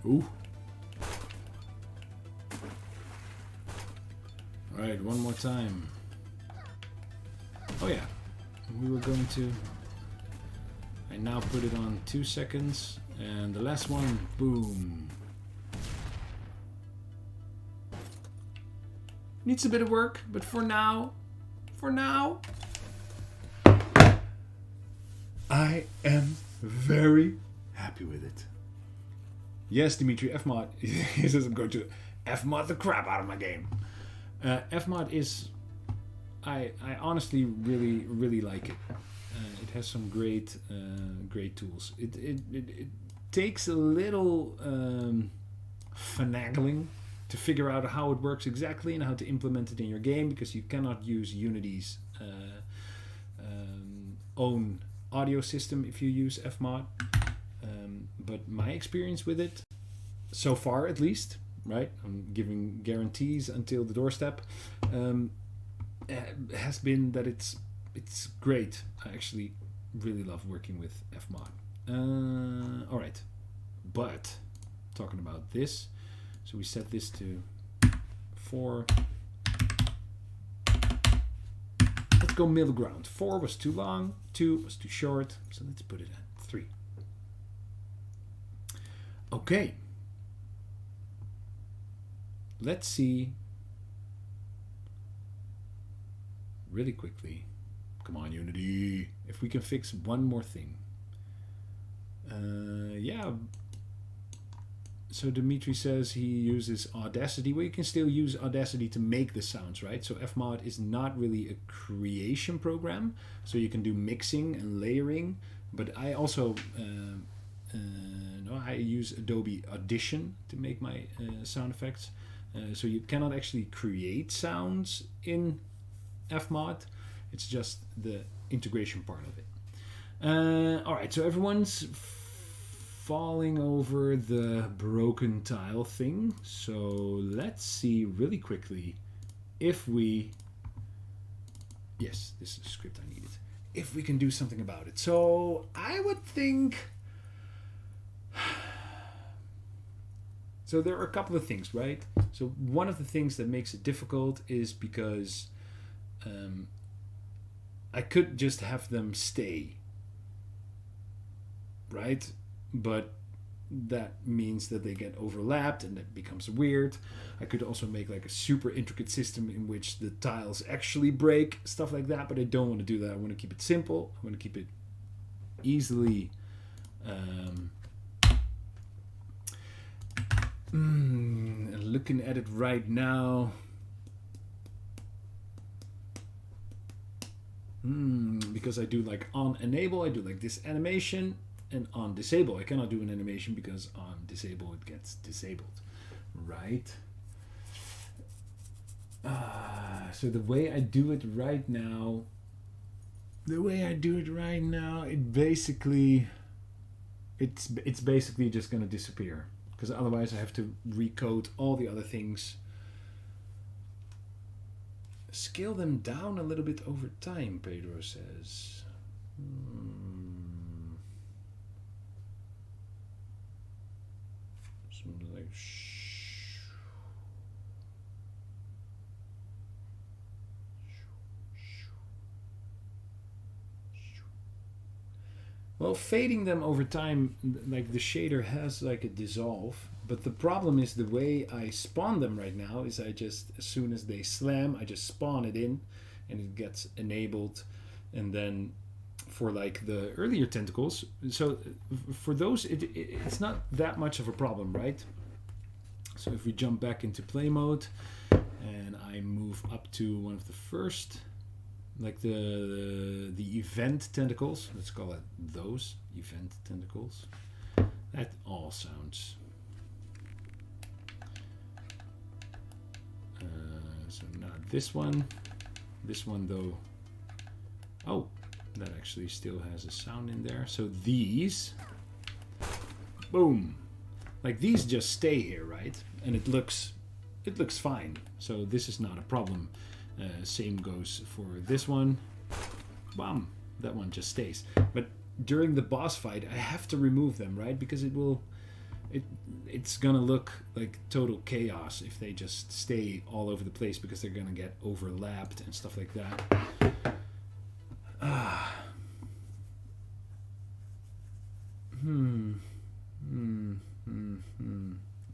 Ooh. Alright, one more time. Oh yeah, we were going to... I now put it on 2 seconds, and the last one, boom. Needs a bit of work, but for now, I am very happy with it. Yes, Dimitri, Fmod. He doesn't go to Fmod the crap out of my game. Fmod is... I honestly really like it. It has some great tools. It takes a little finagling to figure out how it works exactly and how to implement it in your game, because you cannot use Unity's own audio system if you use Fmod. But my experience with it, so far at least, right? I'm giving guarantees until the doorstep. Has been that it's great. I actually really love working with Fmod. All right, but talking about this, so we set this to 4. Let's go middle ground. 4 was too long, 2 was too short, so let's put it at 3. Okay. Let's see really quickly. Come on, Unity. If we can fix one more thing. Yeah. So Dimitri says he uses Audacity. Well, you can still use Audacity to make the sounds, right? So Fmod is not really a creation program. So you can do mixing and layering. But I also... I use Adobe Audition to make my sound effects. So you cannot actually create sounds in Fmod. It's just the integration part of it. Alright, so everyone's falling over the broken tile thing. So let's see really quickly if we... Yes, this is the script I needed. If we can do something about it. So I would think... So there are a couple of things, right? So one of the things that makes it difficult is because I could just have them stay, right? But that means that they get overlapped and that becomes weird. I could also make like a super intricate system in which the tiles actually break, stuff like that, but I don't want to do that. I want to keep it simple. I want to keep it easily looking at it right now. Because I do like on enable, I do like this animation, and on disable, I cannot do an animation because on disable it gets disabled, right? So the way I do it right now, it basically, it's basically just gonna disappear. Because otherwise I have to recode all the other things. Scale them down a little bit over time, Pedro says. Something like... Well, fading them over time, like the shader has like a dissolve, but the problem is the way I spawn them right now is I just, as soon as they slam, I just spawn it in and it gets enabled. And then for like the earlier tentacles, so for those, it's not that much of a problem, right? So if we jump back into play mode and I move up to one of the first like the event tentacles. Let's call it those event tentacles. That all sounds. So not this one. This one though. Oh, that actually still has a sound in there. So these, boom, like these just stay here, right? And it looks fine. So this is not a problem. Same goes for this one. Bam, that one just stays. But during the boss fight, I have to remove them, right? Because it's gonna look like total chaos if they just stay all over the place, because they're gonna get overlapped and stuff like that.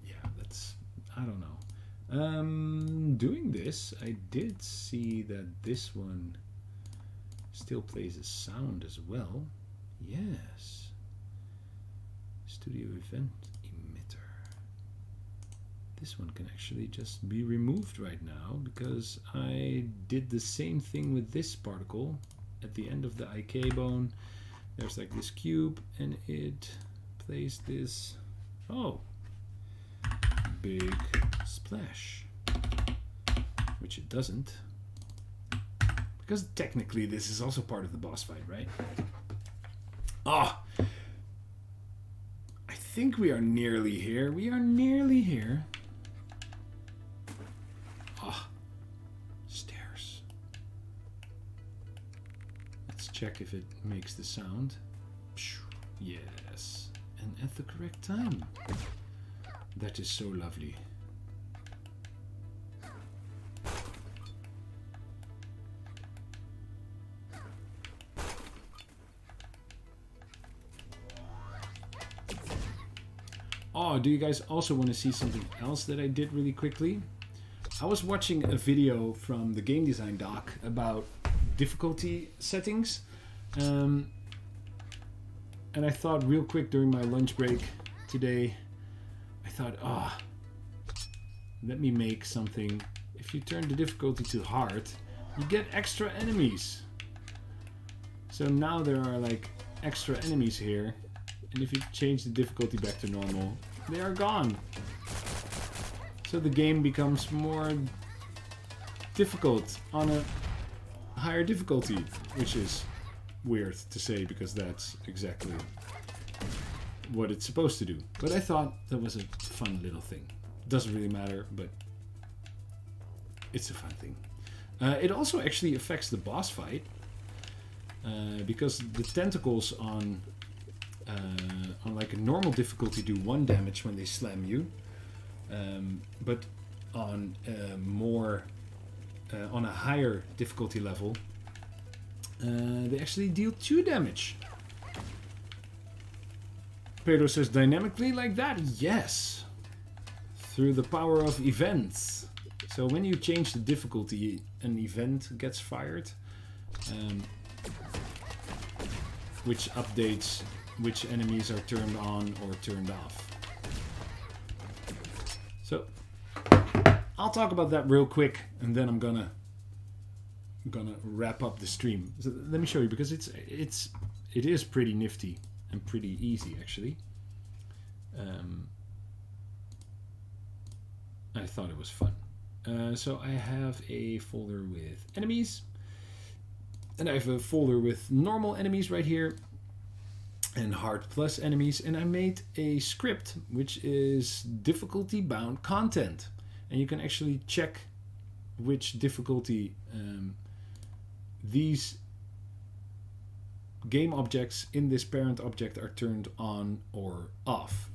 Yeah, that's, I don't know. Doing this, I did see that this one still plays a sound as well. Yes. Studio event emitter. This one can actually just be removed right now, because I did the same thing with this particle. At the end of the IK bone, there's like this cube, and it plays this, oh, big splash, which it doesn't, because technically this is also part of the boss fight, right? Ah, oh, I think we are nearly here. We are nearly here. Ah, stairs. Let's check if it makes the sound. Yes, and at the correct time. That is so lovely. Oh, do you guys also want to see something else that I did really quickly? I was watching a video from the Game Design Doc about difficulty settings. And I thought real quick during my lunch break today, I thought, let me make something. If you turn the difficulty to hard, you get extra enemies. So now there are like extra enemies here. And if you change the difficulty back to normal, they are gone. So the game becomes more difficult on a higher difficulty, which is weird to say because that's exactly what it's supposed to do. But I thought that was a fun little thing. Doesn't really matter, but it's a fun thing. It also actually affects the boss fight, because the tentacles on like a normal difficulty do 1 damage when they slam you, but on on a higher difficulty level, they actually deal 2 damage. Pedro says, dynamically like that? Yes. Through the power of events. So when you change the difficulty, an event gets fired, which updates which enemies are turned on or turned off. So I'll talk about that real quick, and then I'm gonna wrap up the stream. So let me show you, because it is pretty nifty and pretty easy actually. I thought it was fun. So I have a folder with enemies, and I have a folder with normal enemies right here, and hard plus enemies, and I made a script which is difficulty bound content, and you can actually check which difficulty these game objects in this parent object are turned on or off.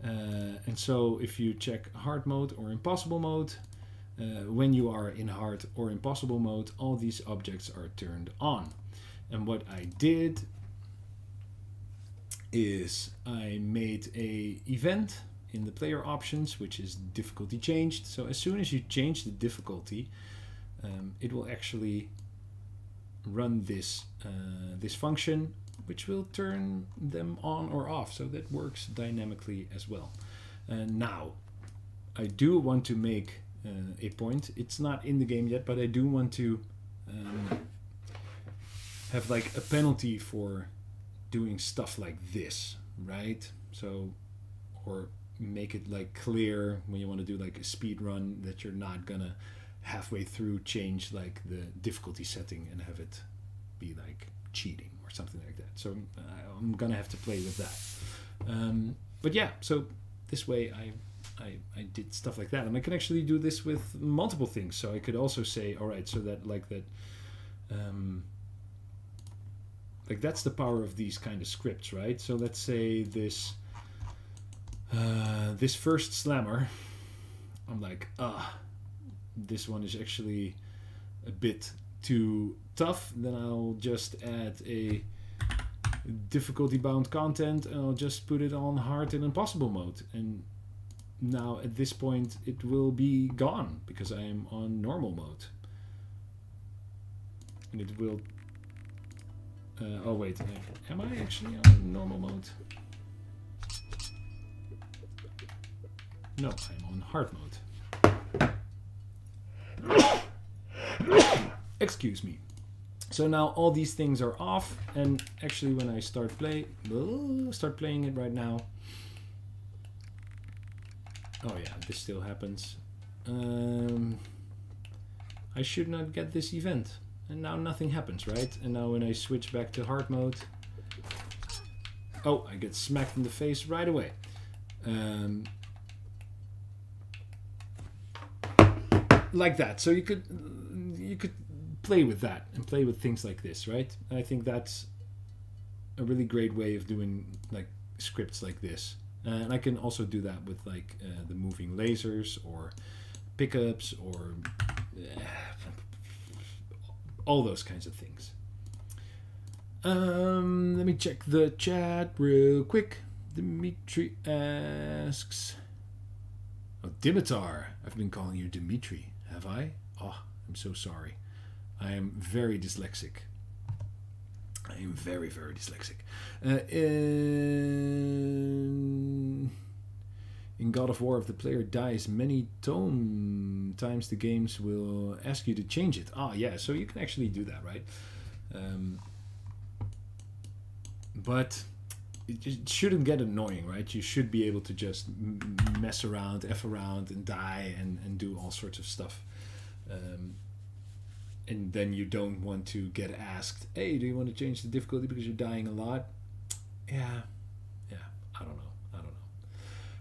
And so if you check hard mode or impossible mode, when you are in hard or impossible mode, all these objects are turned on. And what I did is I made a event in the player options, which is difficulty changed. So as soon as you change the difficulty, it will actually run this this function, which will turn them on or off. So that works dynamically as well. Now, I do want to make a point. It's not in the game yet, but I do want to have like a penalty for doing stuff like this, right? So, or make it like clear when you want to do like a speed run that you're not gonna halfway through change like the difficulty setting and have it be like cheating or something like that. So I'm gonna have to play with that. But yeah, so this way I did stuff like that, and I can actually do this with multiple things. So I could also say, all right, so that like that. Like that's the power of these kind of scripts, right? So let's say this this first slammer, I'm like, this one is actually a bit too tough. Then I'll just add a difficulty bound content and I'll just put it on hard and impossible mode. And now at this point it will be gone because I am on normal mode. And it will... oh wait, am I actually on normal mode? No, I'm on hard mode. Excuse me. So now all these things are off, and actually when I start playing it right now. Oh yeah, this still happens. I should not get this event. And now nothing happens, right? And now when I switch back to hard mode, oh, I get smacked in the face right away. Like that. So you could play with that and play with things like this, right? And I think that's a really great way of doing like scripts like this. And I can also do that with like the moving lasers or pickups or all those kinds of things. Let me check the chat real quick. Dimitri asks... Oh, Dimitar. I've been calling you Dimitri, have I? Oh, I'm so sorry. I am very dyslexic. I am very, very dyslexic. In God of War, if the player dies many times, the games will ask you to change it. Ah, yeah, so you can actually do that, right? But it shouldn't get annoying, right? You should be able to just mess around, F around, and die, and do all sorts of stuff. And then you don't want to get asked, hey, do you want to change the difficulty because you're dying a lot? Yeah, I don't know.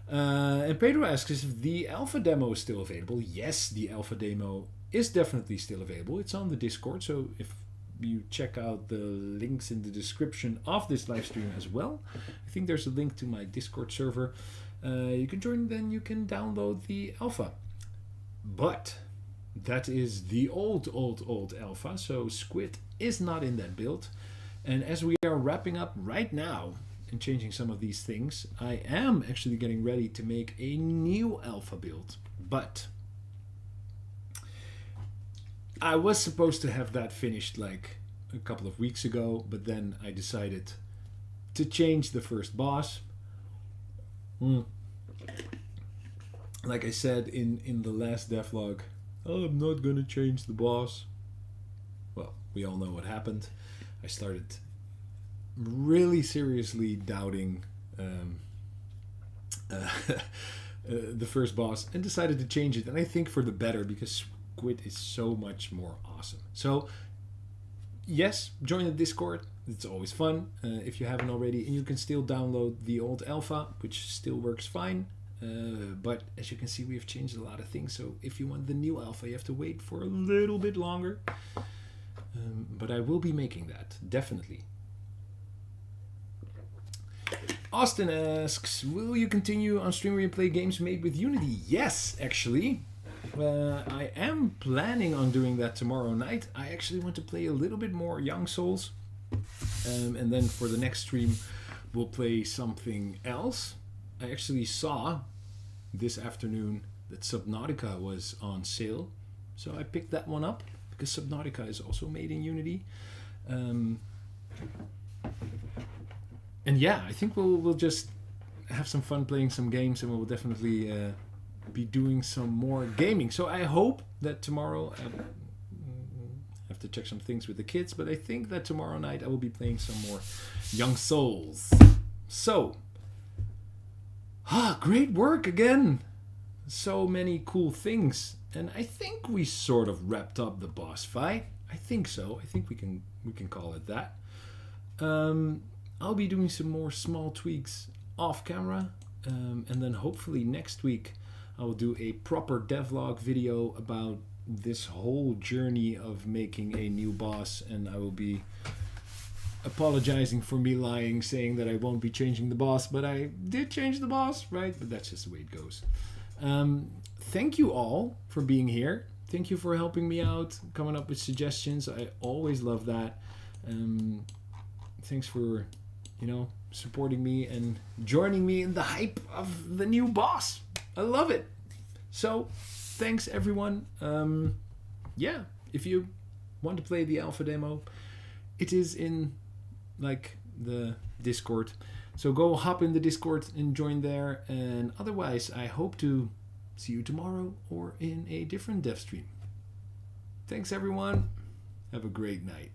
And Pedro asks if the alpha demo is still available. Yes, the alpha demo is definitely still available. It's on the Discord, so if you check out the links in the description of this live stream as well, I think there's a link to my Discord server. You can join, then you can download the alpha. But that is the old alpha, so Squid is not in that build. And as we are wrapping up right now and changing some of these things, I am actually getting ready to make a new alpha build. But I was supposed to have that finished like a couple of weeks ago, but then I decided to change the first boss. Like I said in the last devlog, I'm not gonna change the boss. Well, we all know what happened. I started really seriously doubting the first boss and decided to change it, and I think for the better, because Squid is so much more awesome. So yes, join the Discord, it's always fun if you haven't already, and you can still download the old alpha, which still works fine, but as you can see, we have changed a lot of things, so if you want the new alpha you have to wait for a little bit longer, but I will be making that, definitely. Austin asks, will you continue on stream where you play games made with Unity? Yes, actually. I am planning on doing that tomorrow night. I actually want to play a little bit more Young Souls. And then for the next stream, we'll play something else. I actually saw this afternoon that Subnautica was on sale. So I picked that one up because Subnautica is also made in Unity. And yeah, I think we'll just have some fun playing some games, and we'll definitely be doing some more gaming. So I hope that tomorrow, I have to check some things with the kids, but I think that tomorrow night I will be playing some more Young Souls. So, great work again. So many cool things. And I think we sort of wrapped up the boss fight. I think so. I think we can call it that. I'll be doing some more small tweaks off camera. And then hopefully next week I will do a proper devlog video about this whole journey of making a new boss. And I will be apologizing for me lying, saying that I won't be changing the boss. But I did change the boss, right? But that's just the way it goes. Thank you all for being here. Thank you for helping me out, coming up with suggestions. I always love that. Thanks for, supporting me and joining me in the hype of the new boss. I love it. So, thanks everyone. If you want to play the alpha demo, it is in the Discord. So go hop in the Discord and join there. And otherwise, I hope to see you tomorrow or in a different dev stream. Thanks everyone. Have a great night.